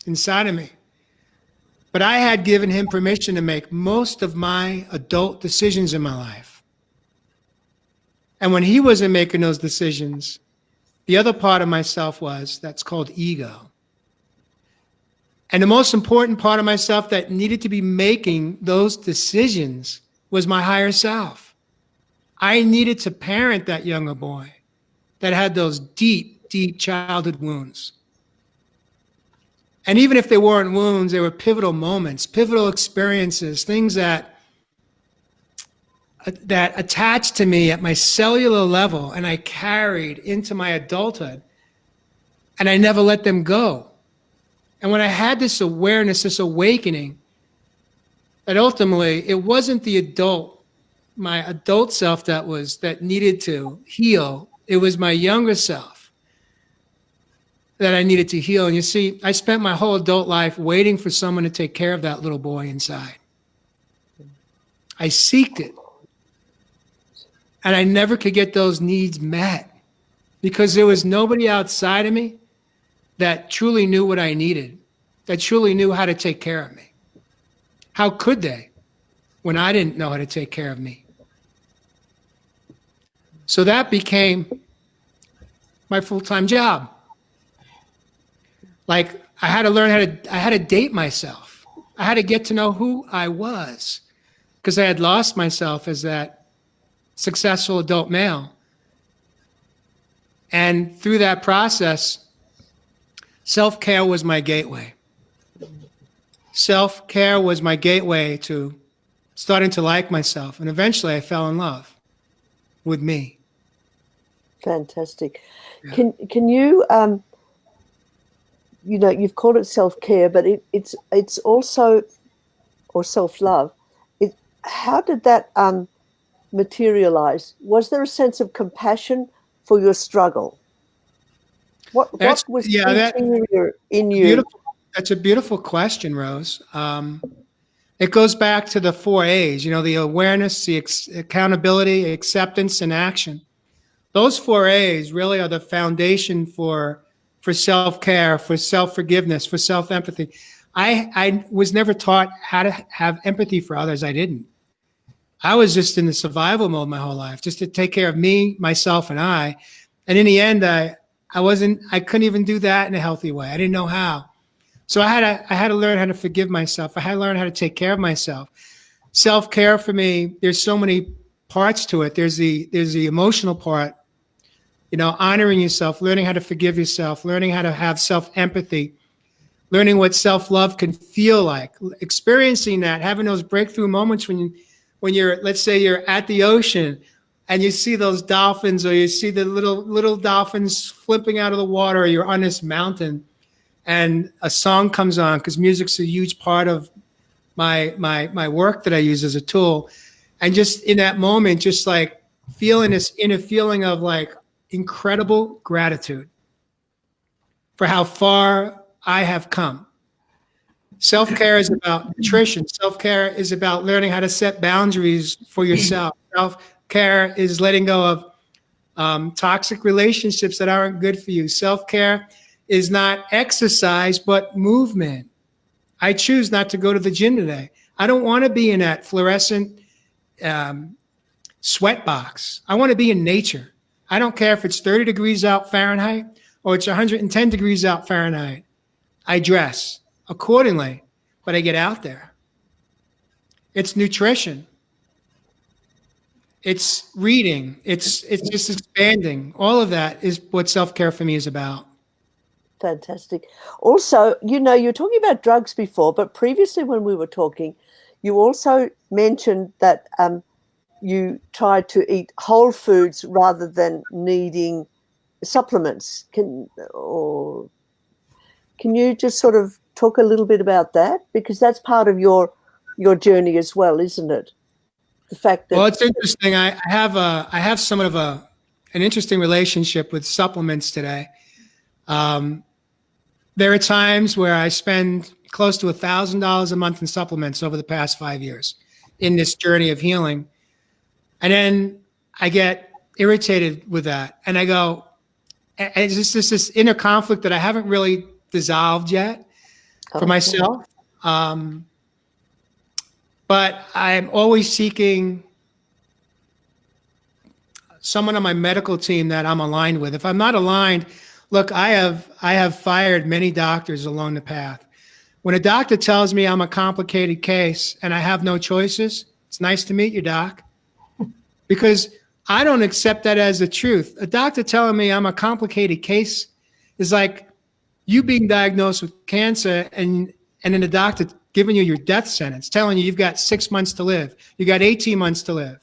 inside of me, but I had given him permission to make most of my adult decisions in my life. And when he wasn't making those decisions, the other part of myself that's called ego. And the most important part of myself that needed to be making those decisions was my higher self. I needed to parent that younger boy that had those deep, deep childhood wounds. And even if they weren't wounds, they were pivotal moments, pivotal experiences, things that attached to me at my cellular level and I carried into my adulthood, and I never let them go. And when I had this awareness, this awakening, that ultimately it wasn't my adult self that needed to heal. It was my younger self that I needed to heal. And you see, I spent my whole adult life waiting for someone to take care of that little boy inside. I seeked it. And I never could get those needs met because there was nobody outside of me that truly knew what I needed, that truly knew how to take care of me. How could they when I didn't know how to take care of me? So that became my full-time job. Like I had to learn I had to date myself. I had to get to know who I was because I had lost myself as that successful adult male. And through that process, self-care was my gateway. Self-care was my gateway to starting to like myself. And eventually I fell in love with me. Fantastic. Yeah. Can you, you know, you've called it self-care, but it's also, or self-love. How did that materialize? Was there a sense of compassion for your struggle? What was interior in you? That's a beautiful question, Rose. It goes back to the 4 A's, you know, the awareness, the accountability, acceptance, and action. Those 4 A's really are the foundation for self-care, for self-forgiveness, for self-empathy. I was never taught how to have empathy for others. I didn't. I was just in the survival mode my whole life, just to take care of me, myself, and I. And in the end, I couldn't even do that in a healthy way. I didn't know how. So I had to learn how to forgive myself. I had to learn how to take care of myself. Self-care for me, there's so many parts to it. There's the emotional part, honoring yourself, learning how to forgive yourself, learning how to have self-empathy, learning what self-love can feel like, experiencing that, having those breakthrough moments when you're, let's say you're at the ocean and you see those dolphins, or you see the little dolphins flipping out of the water, or you're on this mountain and a song comes on, because music's a huge part of my work that I use as a tool. And just in that moment, just like feeling this inner feeling of like incredible gratitude for how far I have come. Self-care is about nutrition. Self-care is about learning how to set boundaries for yourself. Self-care is letting go of toxic relationships that aren't good for you. Self-care is not exercise, but movement. I choose not to go to the gym today. I don't want to be in that fluorescent sweat box. I want to be in nature. I don't care if it's 30 degrees out Fahrenheit or it's 110 degrees out Fahrenheit. I dress accordingly, but I get out there. It's nutrition. It's reading. It's just expanding. All of that is what self-care for me is about. Fantastic. Also, you were talking about drugs before, but previously when we were talking, you also mentioned that you tried to eat whole foods rather than needing supplements. Can you just sort of talk a little bit about that? Because that's part of your journey as well, isn't it? The fact that, well, it's interesting. I have somewhat of an interesting relationship with supplements today. There are times where I spend close to $1,000 a month in supplements over the past 5 years in this journey of healing. And then I get irritated with that. And I go, it's just this inner conflict that I haven't really dissolved yet for myself. But I'm always seeking someone on my medical team that I'm aligned with. If I'm not aligned, look, I have fired many doctors along the path. When a doctor tells me I'm a complicated case and I have no choices, it's nice to meet you, doc. Because I don't accept that as the truth. A doctor telling me I'm a complicated case is like you being diagnosed with cancer and then the doctor giving you your death sentence, telling you you've got 6 months to live. You got 18 months to live.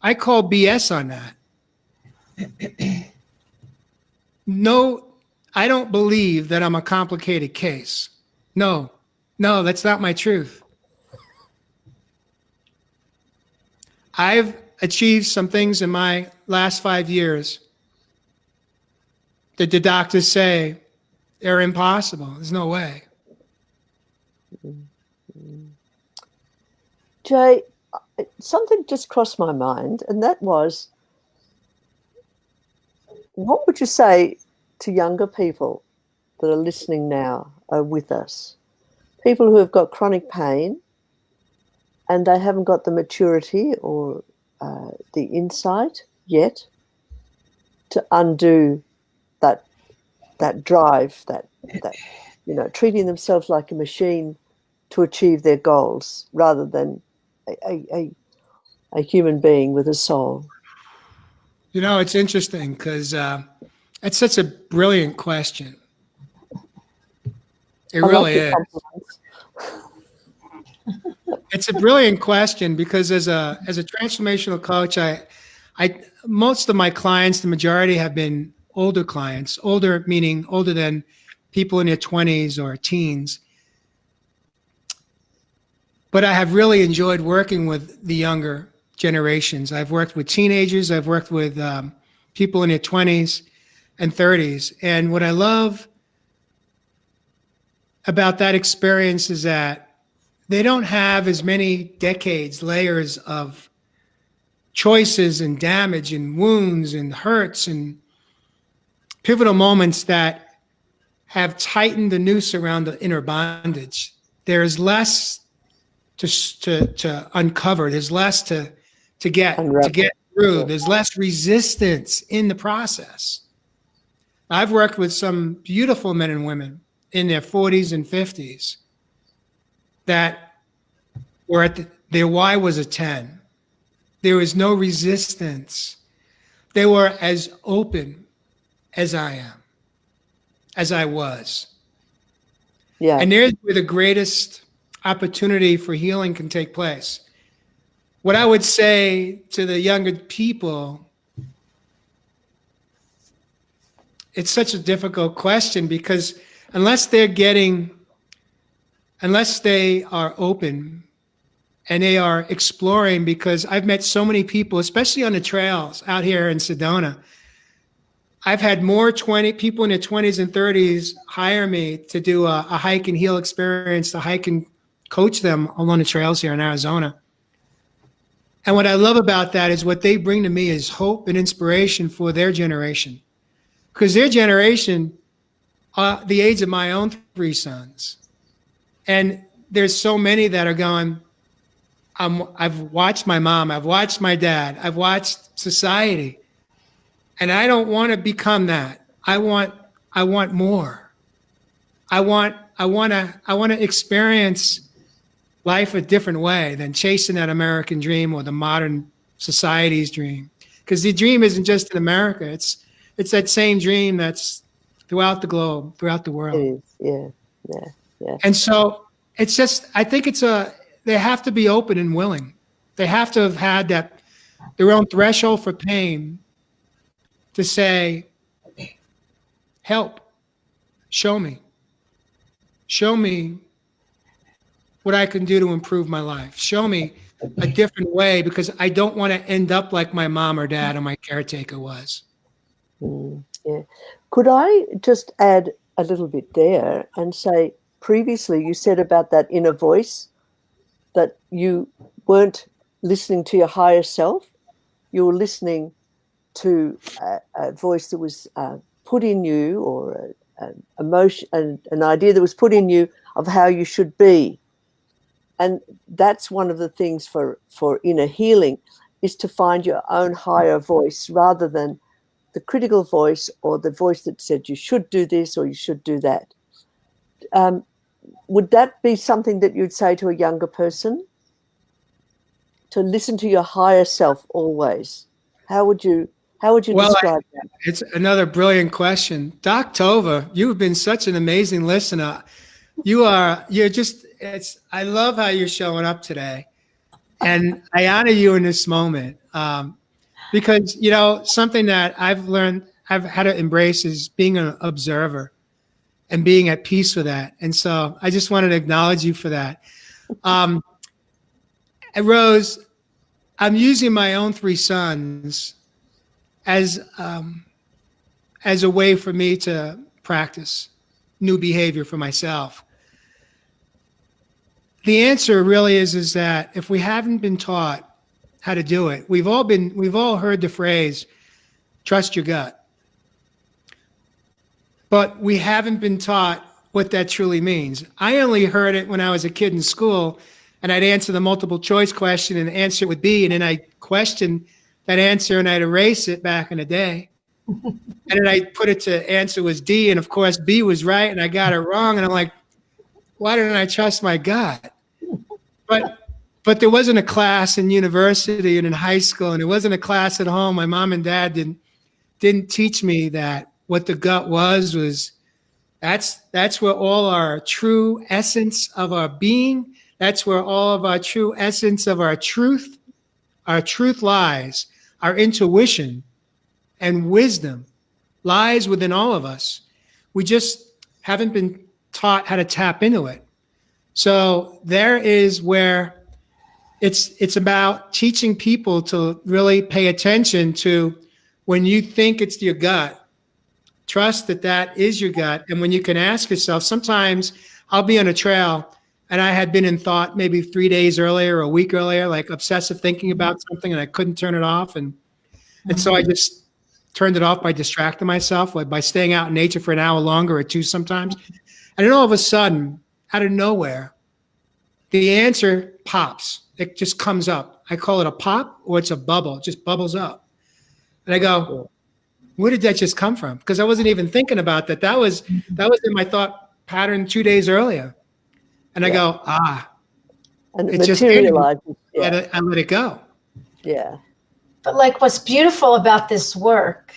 I call BS on that. No, I don't believe that I'm a complicated case. No, that's not my truth. I've achieved some things in my last 5 years that the doctors say they're impossible. There's no way. Jay, something just crossed my mind, and that was, what would you say to younger people that are listening now, are with us, people who have got chronic pain and they haven't got the maturity or the insight yet to undo that drive, that treating themselves like a machine to achieve their goals rather than a human being with a soul? It's interesting because it's such a brilliant question. It really is. It's a brilliant question because as a transformational coach, I most of my clients, the majority have been older clients, older meaning older than people in their 20s or teens. But I have really enjoyed working with the younger generations. I've worked with teenagers. I've worked with people in their 20s and 30s. And what I love about that experience is that they don't have as many decades, layers of choices and damage and wounds and hurts and pivotal moments that have tightened the noose around the inner bondage. There's less to uncover. There's less to to get through. There's less resistance in the process. I've worked with some beautiful men and women in their 40s and 50s that were their why was a 10. There was no resistance. They were as open as I am, as I was. Yeah. And there's where the greatest opportunity for healing can take place. What I would say to the younger people, it's such a difficult question because unless they are open and they are exploring, because I've met so many people, especially on the trails out here in Sedona. I've had more people in their 20s and 30s hire me to do a hike and heal experience, to hike and coach them along the trails here in Arizona. And what I love about that is what they bring to me is hope and inspiration for their generation. Because their generation, the age of my own 3 sons. And there's so many that are going, I've watched my mom, I've watched my dad, I've watched society. And I don't want to become that. I want more. I want to experience life a different way than chasing that American dream or the modern society's dream. Because the dream isn't just in America. It's that same dream that's throughout the globe, throughout the world. It is. Yeah. And so it's just, I think they have to be open and willing. They have to have had their own threshold for pain to say, help, show me what I can do to improve my life. Show me a different way, because I don't want to end up like my mom or dad or my caretaker was. Yeah. Could I just add a little bit there and say, previously you said about that inner voice, that you weren't listening to your higher self, you were listening to a voice that was put in you, or an emotion, an idea that was put in you of how you should be. And that's one of the things for inner healing, is to find your own higher voice rather than the critical voice or the voice that said you should do this or you should do that. Would that be something that you'd say to a younger person? To listen to your higher self always? How would you describe that? It's another brilliant question. Doc Tova, you've been such an amazing listener. I love how you're showing up today. And I honor you in this moment. Because, something that I've learned, I've had to embrace is being an observer and being at peace with that. And so I just wanted to acknowledge you for that. And Rose, I'm using my own 3 sons as a way for me to practice new behavior for myself. The answer really is that if we haven't been taught how to do it, we've all heard the phrase, trust your gut. But we haven't been taught what that truly means. I only heard it when I was a kid in school, and I'd answer the multiple choice question and answer it with B, and then I'd question that answer and I'd erase it back in the day. And then I put it to answer was D, and of course B was right, and I got it wrong, and I'm like, why didn't I trust my gut? But there wasn't a class in university and in high school, and there wasn't a class at home. My mom and dad didn't teach me that what the gut was that's where all our true essence of our being, that's where all of our true essence of our truth lies. Our intuition and wisdom lies within all of us. We just haven't been taught how to tap into it. So there is where it's about teaching people to really pay attention to when you think it's your gut, trust that is your gut. And when you can ask yourself, sometimes I'll be on a trail and I had been in thought maybe 3 days earlier or a week earlier, like obsessive thinking about something, and I couldn't turn it off. And so I just turned it off by distracting myself, like by staying out in nature for an hour longer or 2 sometimes. And then all of a sudden, out of nowhere, the answer pops. It just comes up. I call it a pop, or it's a bubble. It just bubbles up. And I go, where did that just come from? Because I wasn't even thinking about that. That was in my thought pattern 2 days earlier. And I go, and it just materializes. I let it go. Yeah. But like, what's beautiful about this work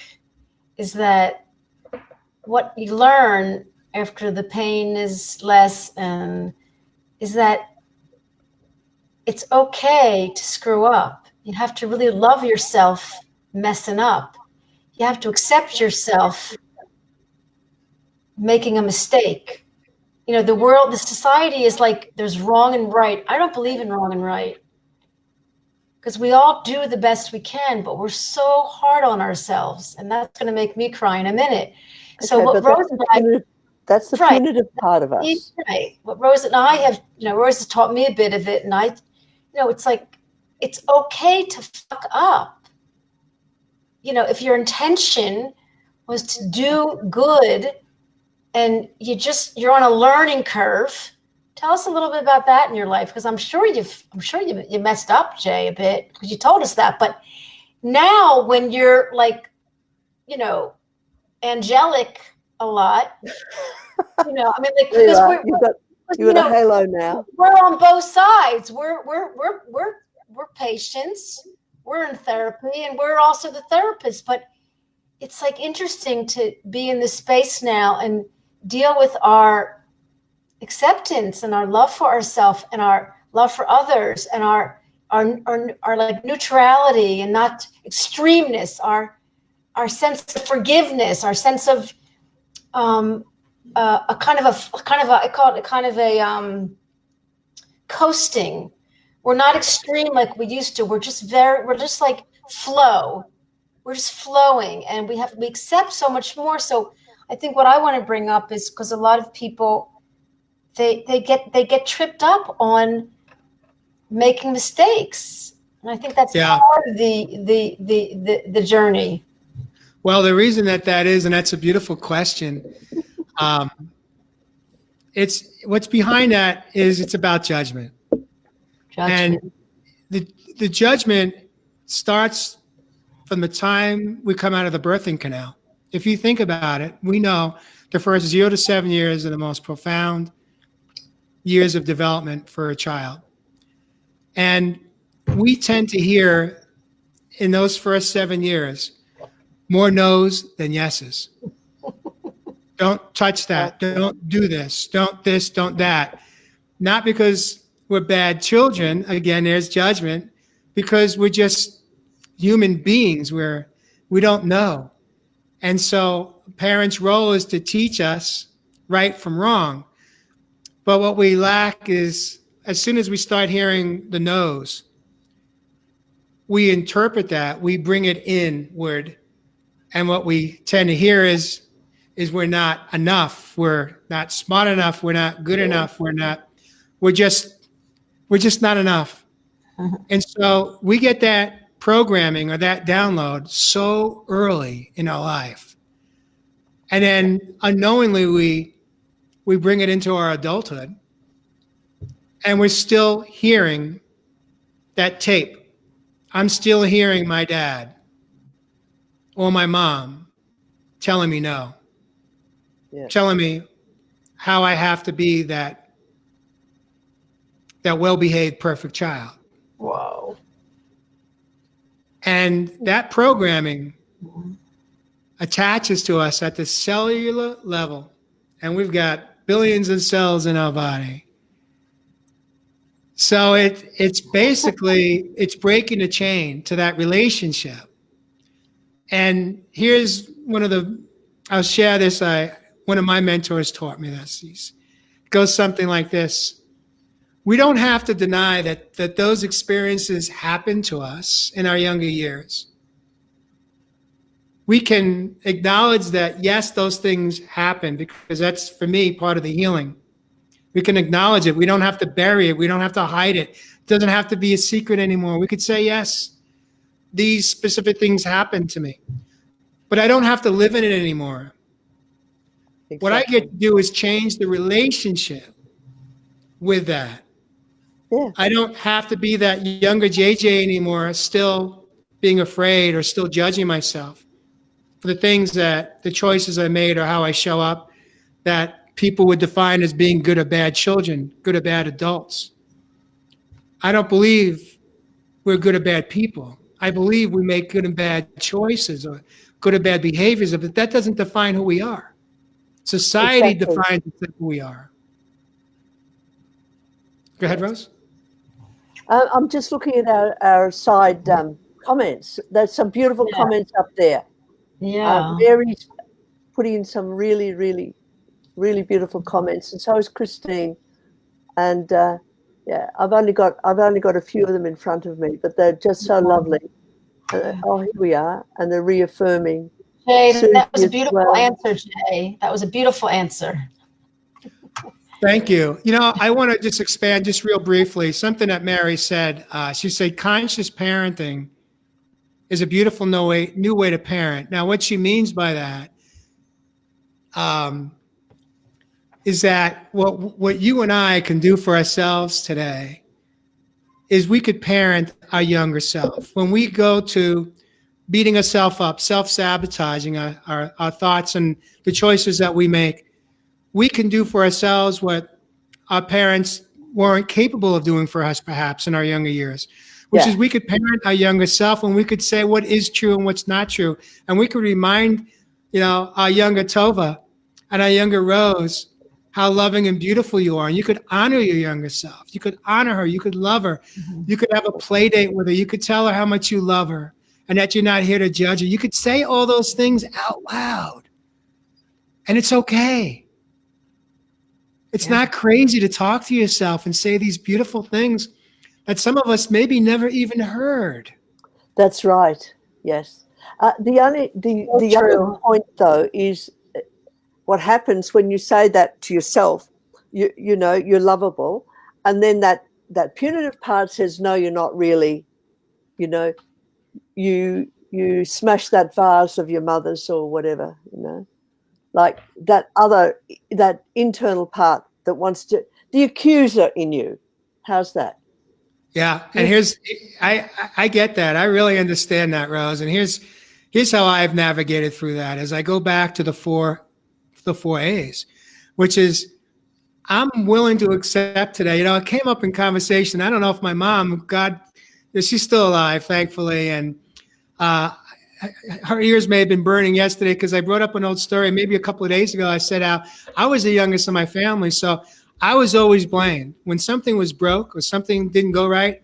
is that what you learn after the pain is less, is that it's okay to screw up. You have to really love yourself messing up. You have to accept yourself making a mistake. You know, the society is like, there's wrong and right. I don't believe in wrong and right, because we all do the best we can, but we're so hard on ourselves, and that's going to make me cry in a minute. So what Rose and I, that's the punitive part of us. Right. What Rose and I have, Rose has taught me a bit of it, and it's like, it's okay to fuck up. If your intention was to do good and you're on a learning curve, tell us a little bit about that in your life, because I'm sure you messed up, Jay, a bit, because you told us that. But now when you're like, angelic a lot, because you got a halo now. We're on both sides. We're patients. We're in therapy, and we're also the therapists. But it's like interesting to be in this space now and deal with our acceptance and our love for ourselves and our love for others and our like neutrality and not extremeness, our sense of forgiveness, our sense of I call it a kind of a coasting. We're not extreme like we used to. We're just like flow. We're just flowing, and we accept so much more. So I think what I want to bring up is, because a lot of people, they get tripped up on making mistakes, and I think that's part of the journey. Well, the reason that is, and that's a beautiful question. It's what's behind that is it's about judgment. And the judgment starts from the time we come out of the birthing canal. If you think about it, we know the first 0 to 7 years are the most profound years of development for a child. And we tend to hear in those first 7 years more no's than yeses. Don't touch that. Don't do this. Don't this, don't that. Not because we're bad children. Again, there's judgment. Because we're just human beings where we don't know. And so a parent's role is to teach us right from wrong. But what we lack is, as soon as we start hearing the no's, we interpret that, we bring it inward. And what we tend to hear is we're not enough. We're not smart enough. We're not good enough. We're just not enough. And so we get that programming or that download so early in our life. And then unknowingly we bring it into our adulthood, and we're still hearing that tape. I'm still hearing my dad or my mom telling me no, telling me how I have to be that well-behaved, perfect child. Wow. And that programming attaches to us at the cellular level. And we've got billions of cells in our body. So it's basically, it's breaking the chain to that relationship. And here's I'll share this. One of my mentors taught me this. It goes something like this. We don't have to deny that those experiences happen to us in our younger years. We can acknowledge that, yes, those things happen, because that's, for me, part of the healing. We can acknowledge it. We don't have to bury it. We don't have to hide it. It doesn't have to be a secret anymore. We could say, yes, these specific things happened to me, but I don't have to live in it anymore. Exactly. What I get to do is change the relationship with that. Yeah. I don't have to be that younger JJ anymore, still being afraid or still judging myself for the choices I made or how I show up that people would define as being good or bad children, good or bad adults. I don't believe we're good or bad people. I believe we make good and bad choices or good or bad behaviors, but that doesn't define who we are. Society Exactly. defines who we are. Go ahead, Rose. I'm just looking at our side comments. There's some beautiful Yeah. comments up there. Yeah. Mary's putting in some really, really, really beautiful comments, and so is Christine. And yeah, I've only got a few of them in front of me, but they're just so lovely. Oh, here we are, and they're reaffirming. Jay, Susie that was a as beautiful well. answer, Jay. That was a beautiful answer. Thank you. I want to just expand just real briefly something that Mary said. She said conscious parenting is a beautiful new way to parent. Now, what she means by that is that what you and I can do for ourselves today is we could parent our younger self. When we go to beating ourselves up, self-sabotaging our thoughts and the choices that we make, we can do for ourselves what our parents weren't capable of doing for us, perhaps, in our younger years, which is we could parent our younger self and we could say what is true and what's not true. And we could remind, our younger Tova and our younger Rose how loving and beautiful you are. And you could honor your younger self. You could honor her. You could love her. Mm-hmm. You could have a play date with her. You could tell her how much you love her and that you're not here to judge her. You could say all those things out loud. And it's okay. It's not crazy to talk to yourself and say these beautiful things that some of us maybe never even heard. That's right. Yes. The other point, though, is what happens when you say that to yourself. You know you're lovable, and then that punitive part says, "No, you're not really." You smash that vase of your mother's or whatever. Like that internal part that wants to, the accuser in you. How's that? Yeah. And I get that. I really understand that, Rose. And here's how I've navigated through that as I go back to the four A's, which is I'm willing to accept today. It came up in conversation. I don't know if my mom, God, she's still alive, thankfully. And her ears may have been burning yesterday because I brought up an old story. Maybe a couple of days ago, I said how I was the youngest of my family. So I was always blamed. When something was broke or something didn't go right,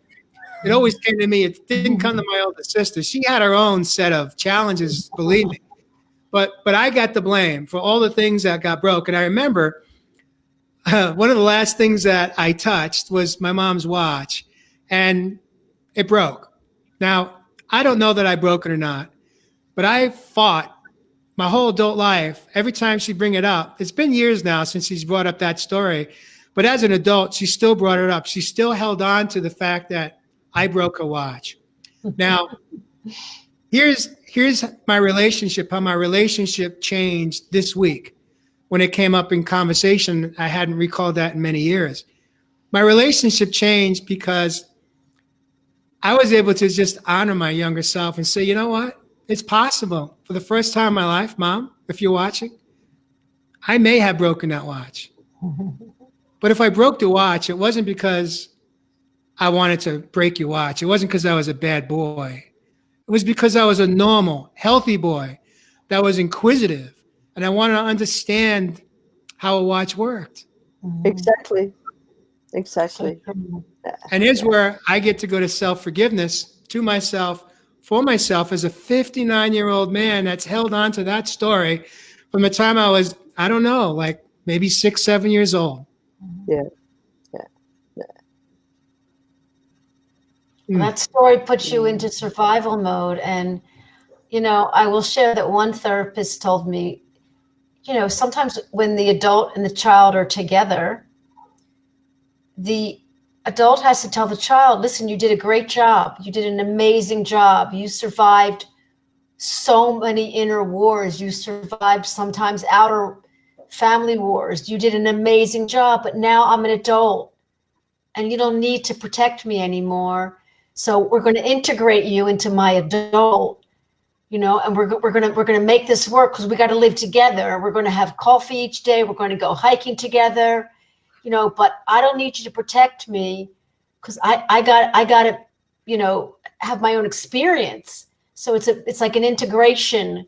it always came to me. It didn't come to my older sister. She had her own set of challenges, believe me. But I got the blame for all the things that got broke. And I remember one of the last things that I touched was my mom's watch, and it broke. Now, I don't know that I broke it or not, but I fought my whole adult life. Every time she'd bring it up, it's been years now since she's brought up that story. But as an adult, she still brought it up. She still held on to the fact that I broke her watch. Now, here's my relationship, how my relationship changed this week when it came up in conversation. I hadn't recalled that in many years. My relationship changed because I was able to just honor my younger self and say, you know what? It's possible. For the first time in my life, Mom, if you're watching, I may have broken that watch. But if I broke the watch, it wasn't because I wanted to break your watch. It wasn't because I was a bad boy. It was because I was a normal, healthy boy that was inquisitive, and I wanted to understand how a watch worked. Exactly. And here's where I get to go to self-forgiveness to myself, for myself, as a 59-year-old man that's held on to that story from the time I was, I don't know, like maybe 6, 7 years old. Yeah. That story puts you into survival mode. And, I will share that one therapist told me, sometimes when the adult and the child are together, the adult has to tell the child, listen, you did a great job. You did an amazing job. You survived so many inner wars. You survived sometimes outer family wars. You did an amazing job, but now I'm an adult. and you don't need to protect me anymore. So we're going to integrate you into my adult, you know, and we're going to make this work because we got to live together. We're going to have coffee each day. We're going to go hiking together, you know, but I don't need you to protect me because I got to, you know, have my own experience. So it's like an integration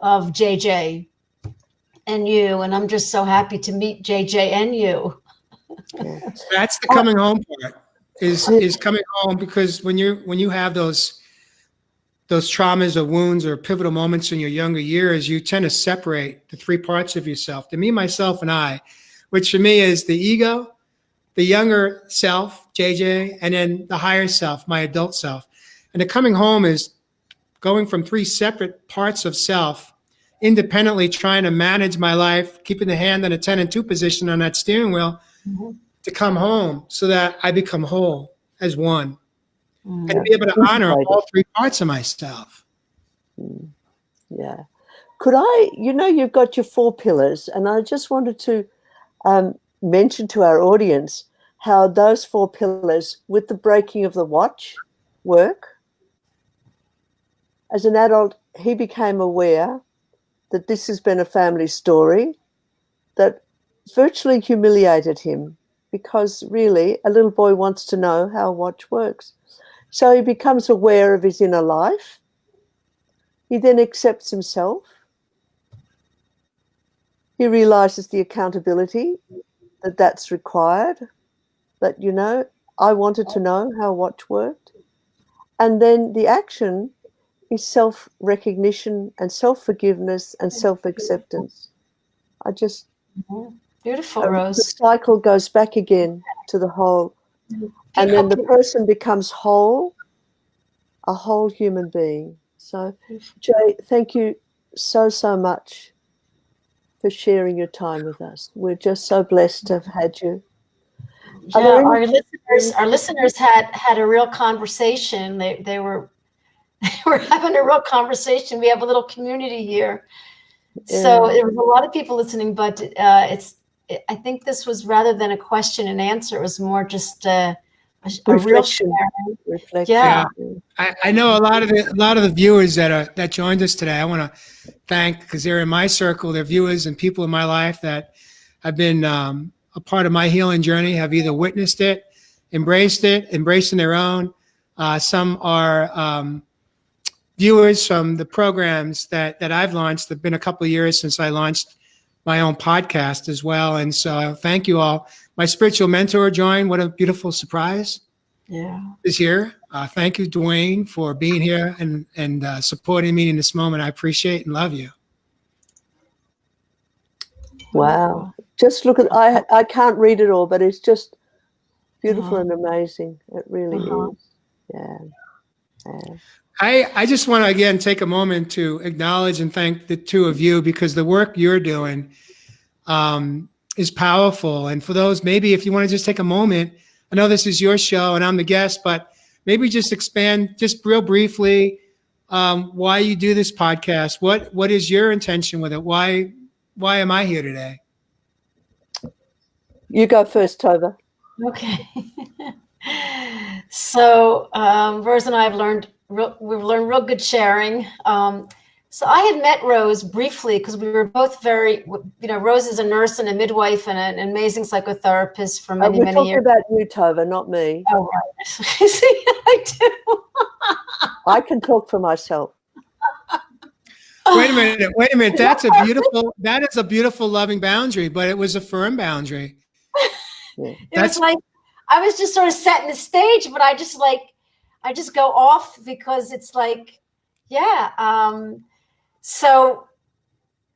of JJ and you, and I'm just so happy to meet JJ and you. Yeah. That's the coming home part. Is coming home, because when you have those traumas or wounds or pivotal moments in your younger years, you tend to separate the three parts of yourself, the me, myself, and I, which for me is the ego, the younger self, JJ, and then the higher self, my adult self. And the coming home is going from three separate parts of self, independently trying to manage my life, keeping the hand on a 10 and 2 position on that steering wheel, to come home so that I become whole as one. And be able to honor all three parts of myself. Yeah. Could I, you know, you've got your 4 pillars, and I just wanted to mention to our audience how those 4 pillars, with the breaking of the watch, work. As an adult, he became aware that this has been a family story that virtually humiliated him, because really a little boy wants to know how a watch works. So he becomes aware of his inner life. He then accepts himself. He realizes the accountability that's required, that, you know, I wanted to know how a watch worked. And then the action is self-recognition and self-forgiveness and self-acceptance. I just... Beautiful, Rose. The cycle goes back again to the whole. And then the person becomes whole, a whole human being. So, Jay, thank you so much for sharing your time with us. We're just so blessed to have had you. Yeah, our listeners had a real conversation. They were having a real conversation. We have a little community here. Yeah. So there was a lot of people listening, but I think this was, rather than a question and answer, it was more just a real sharing. Reflection. Yeah. I know a lot of the viewers that joined us today. I want to thank, because they're in my circle. They're viewers and people in my life that have been a part of my healing journey, have either witnessed it, embracing their own. Some are viewers from the programs that I've launched. It's been a couple of years since I launched my own podcast as well. And so thank you all. My spiritual mentor joined. What a beautiful surprise. Yeah. Is here. Thank you, Dwayne, for being here and supporting me in this moment. I appreciate and love you. Wow. Just look at, I can't read it all, but it's just beautiful and amazing. It really is. Yeah. I just want to, again, take a moment to acknowledge and thank the two of you, because the work you're doing is powerful. And for those, maybe if you want to just take a moment, I know this is your show and I'm the guest, but maybe just expand just real briefly why you do this podcast. What is your intention with it? Why am I here today? You go first, Tova. Okay. So Rose and I have we've learned real good sharing. So I had met Rose briefly because we were both very, Rose is a nurse and a midwife and an amazing psychotherapist for many, many years. We're talking about you, Tova, not me. Oh, right. See, I do. I can talk for myself. Wait a minute. That is a beautiful, loving boundary, but it was a firm boundary. Yeah. It was like, I was just sort of setting the stage, but I just go off because it's like, yeah. So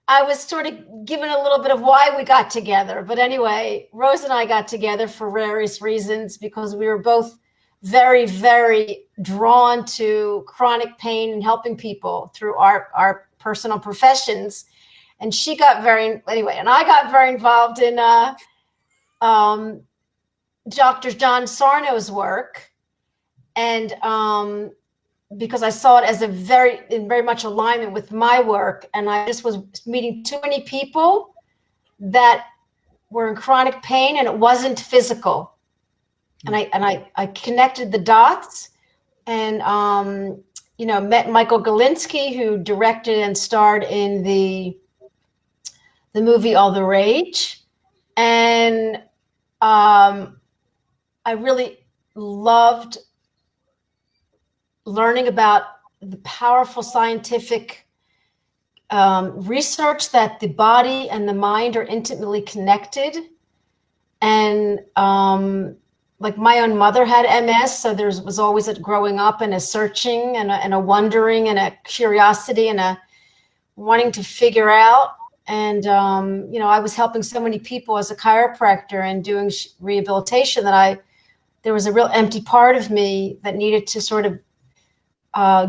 I was sort of given a little bit of why we got together. But anyway, Rose and I got together for various reasons because we were both very, very drawn to chronic pain and helping people through our personal professions. And I got very involved in Dr. John Sarno's work. And because I saw it as in very much alignment with my work. And I just was meeting too many people that were in chronic pain, and it wasn't physical. and I connected the dots, and met Michael Galinsky, who directed and starred in the movie All the Rage, and I really loved learning about the powerful scientific research that the body and the mind are intimately connected. And like my own mother had MS, so there was always a growing up and a searching and a wondering and a curiosity and a wanting to figure out. And I was helping so many people as a chiropractor and doing rehabilitation that there was a real empty part of me that needed to sort of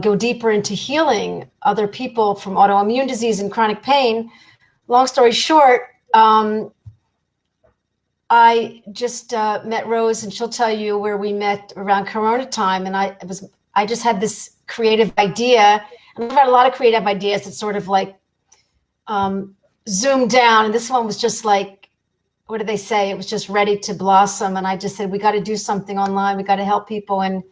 go deeper into healing other people from autoimmune disease and chronic pain. Long story short, I just met Rose, and she'll tell you where we met around Corona time. And I just had this creative idea, and I've had a lot of creative ideas that sort of like zoomed down. And this one was just like, what do they say? It was just ready to blossom. And I just said, we got to do something online. We got to help people. And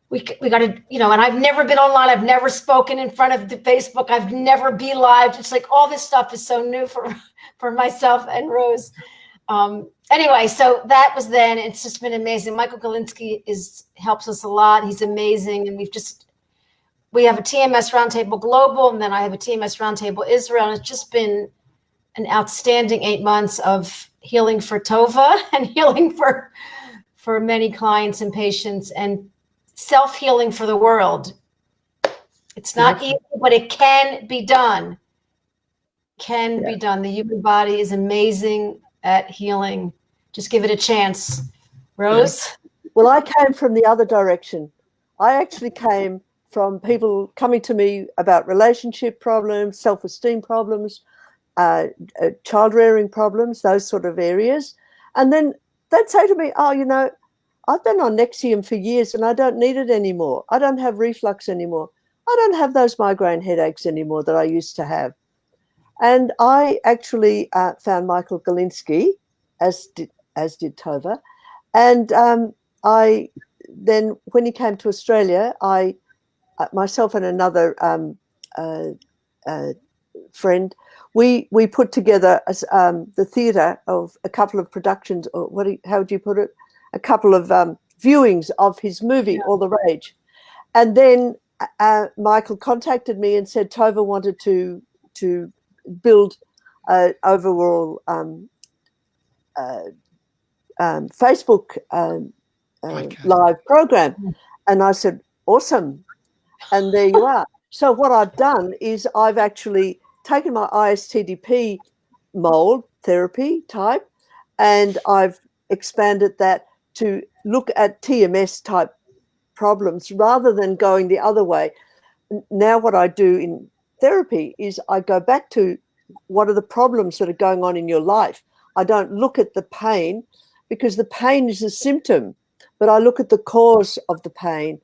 we got to, and I've never been online. I've never spoken in front of the Facebook. I've never be live. It's like all this stuff is so new for myself and Rose. Anyway, so that was then. It's just been amazing. Michael Galinsky helps us a lot. He's amazing. And we have a TMS Roundtable Global, and then I have a TMS Roundtable Israel. And it's just been an outstanding 8 months of healing for Tova and healing for many clients and patients, and self-healing for the world. It's not easy, but it can be done. Be done. The human body is amazing at healing. Just give it a chance. Rose? Well, I came from the other direction. I actually came from people coming to me about relationship problems, self-esteem problems, child rearing problems, those sort of areas. And then they'd say to me, I've been on Nexium for years and I don't need it anymore. I don't have reflux anymore. I don't have those migraine headaches anymore that I used to have. And I actually found Michael Galinsky, as did Tova. And I then, when he came to Australia, myself and another friend, we put together the theatre of a couple of productions, or how would you put it? A couple of viewings of his movie, All the Rage. And then Michael contacted me and said Tova wanted to build an overall Facebook live program. And I said, awesome. And there you are. So what I've done is I've actually taken my ISTDP mold therapy type, and I've expanded that to look at TMS type problems rather than going the other way. Now what I do in therapy is I go back to what are the problems that are going on in your life. I don't look at the pain, because the pain is a symptom, but I look at the cause of the pain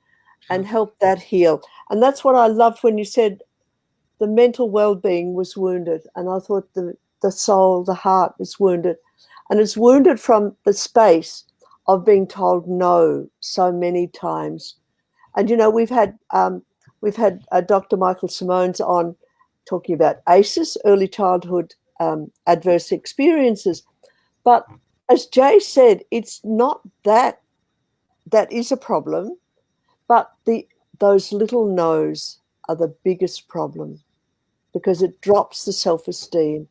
and help that heal. And that's what I loved when you said the mental well-being was wounded. And I thought the soul, the heart was wounded. And it's wounded from the space of being told no so many times. And, we've had Dr. Michael Simone's on talking about ACEs, early childhood adverse experiences. But as Jay said, it's not that is a problem, but those little no's are the biggest problem, because it drops the self-esteem.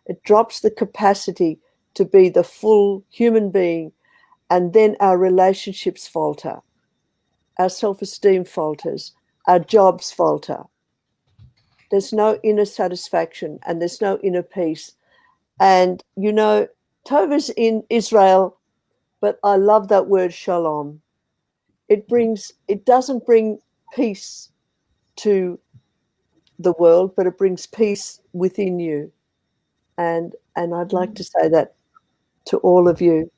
It drops the capacity to be the full human being, and then our relationships falter. Our self-esteem falters. Our jobs falter. There's no inner satisfaction and there's no inner peace. And, Tova's in Israel, but I love that word shalom. It doesn't bring peace to the world, but it brings peace within you. And I'd like to say that to all of you,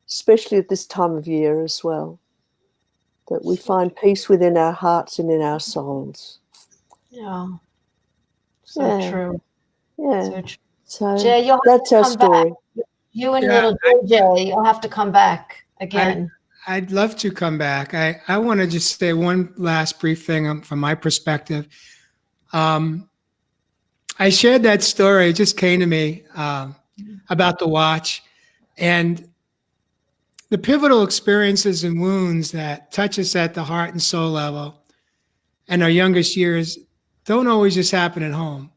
especially at this time of year as well, that we find peace within our hearts and in our souls. Yeah. So true. Yeah. So true. So Jay, you'll have that's to our come story. back. You and little Jay, you'll have to come back. again. I'd love to come back. I want to just say one last brief thing from my perspective. I shared that story. It just came to me about the watch and the pivotal experiences and wounds that touch us at the heart and soul level and our youngest years don't always just happen at home.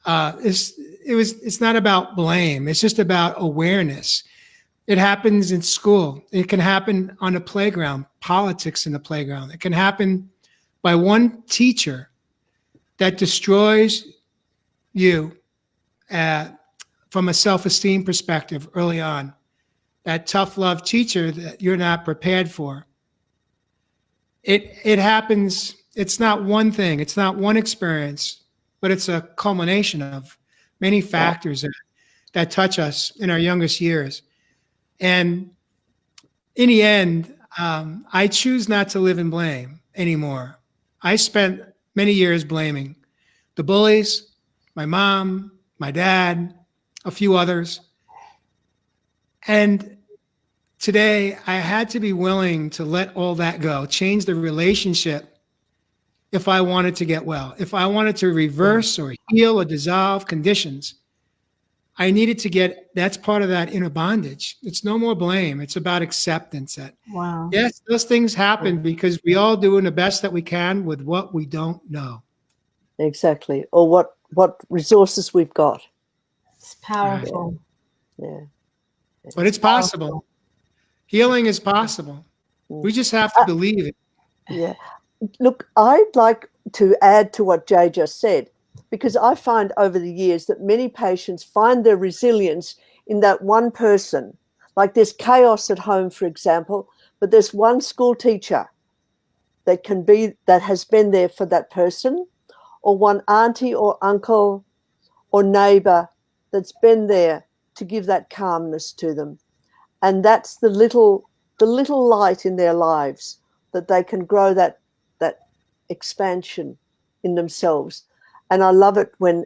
It's not about blame. It's just about awareness. It happens in school. It can happen on the playground, politics in the playground. It can happen by one teacher that destroys you from a self-esteem perspective early on. That tough love teacher that you're not prepared for. It happens. It's not one thing. It's not one experience, but it's a culmination of many factors that touch us in our youngest years. And in the end, I choose not to live in blame anymore. I spent many years blaming the bullies, my mom, my dad, a few others. And today, I had to be willing to let all that go, change the relationship if I wanted to get well. If I wanted to reverse or heal or dissolve conditions, I needed to that's part of that inner bondage. It's no more blame. It's about acceptance. Wow. Yes, those things happen because we all doing the best that we can with what we don't know. Exactly. Or what resources we've got. It's powerful. Yeah. But it's possible. Healing is possible. We just have to believe it. Yeah. Look, I'd like to add to what Jay just said, because I find over the years that many patients find their resilience in that one person. Like there's chaos at home, for example, but there's one school teacher that has been there for that person, or one auntie or uncle or neighbor that's been there to give that calmness to them. And that's the little light in their lives that they can grow that expansion in themselves. And I love it when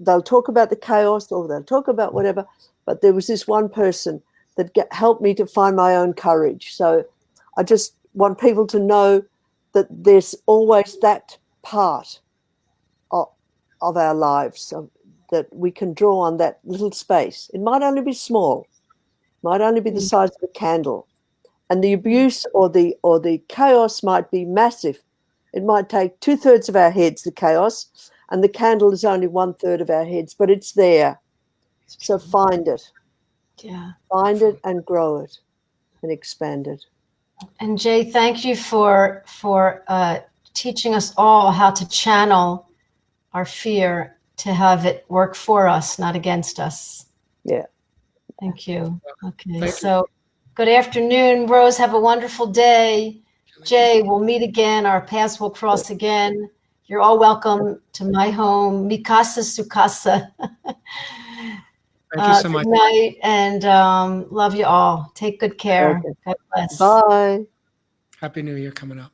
they'll talk about the chaos or they'll talk about whatever, but there was this one person that helped me to find my own courage. So I just want people to know that there's always that part of our lives that we can draw on, that little space. It might only be small, might only be the size of a candle, and the abuse or the chaos might be massive. It might take 2/3 of our heads, the chaos, and the candle is only 1/3 of our heads, but it's there. So find it. Yeah. Find it and grow it and expand it. And Jay, thank you for teaching us all how to channel our fear to have it work for us, not against us. Yeah. Thank you. Okay. Thank So good afternoon, Rose. Have a wonderful day. Jay, we'll meet again. Our paths will cross again. You're all welcome to my home. Mi casa, su casa. Thank you so much. Good night, and love you all. Take good care. Okay. God bless. Bye. Happy New Year coming up.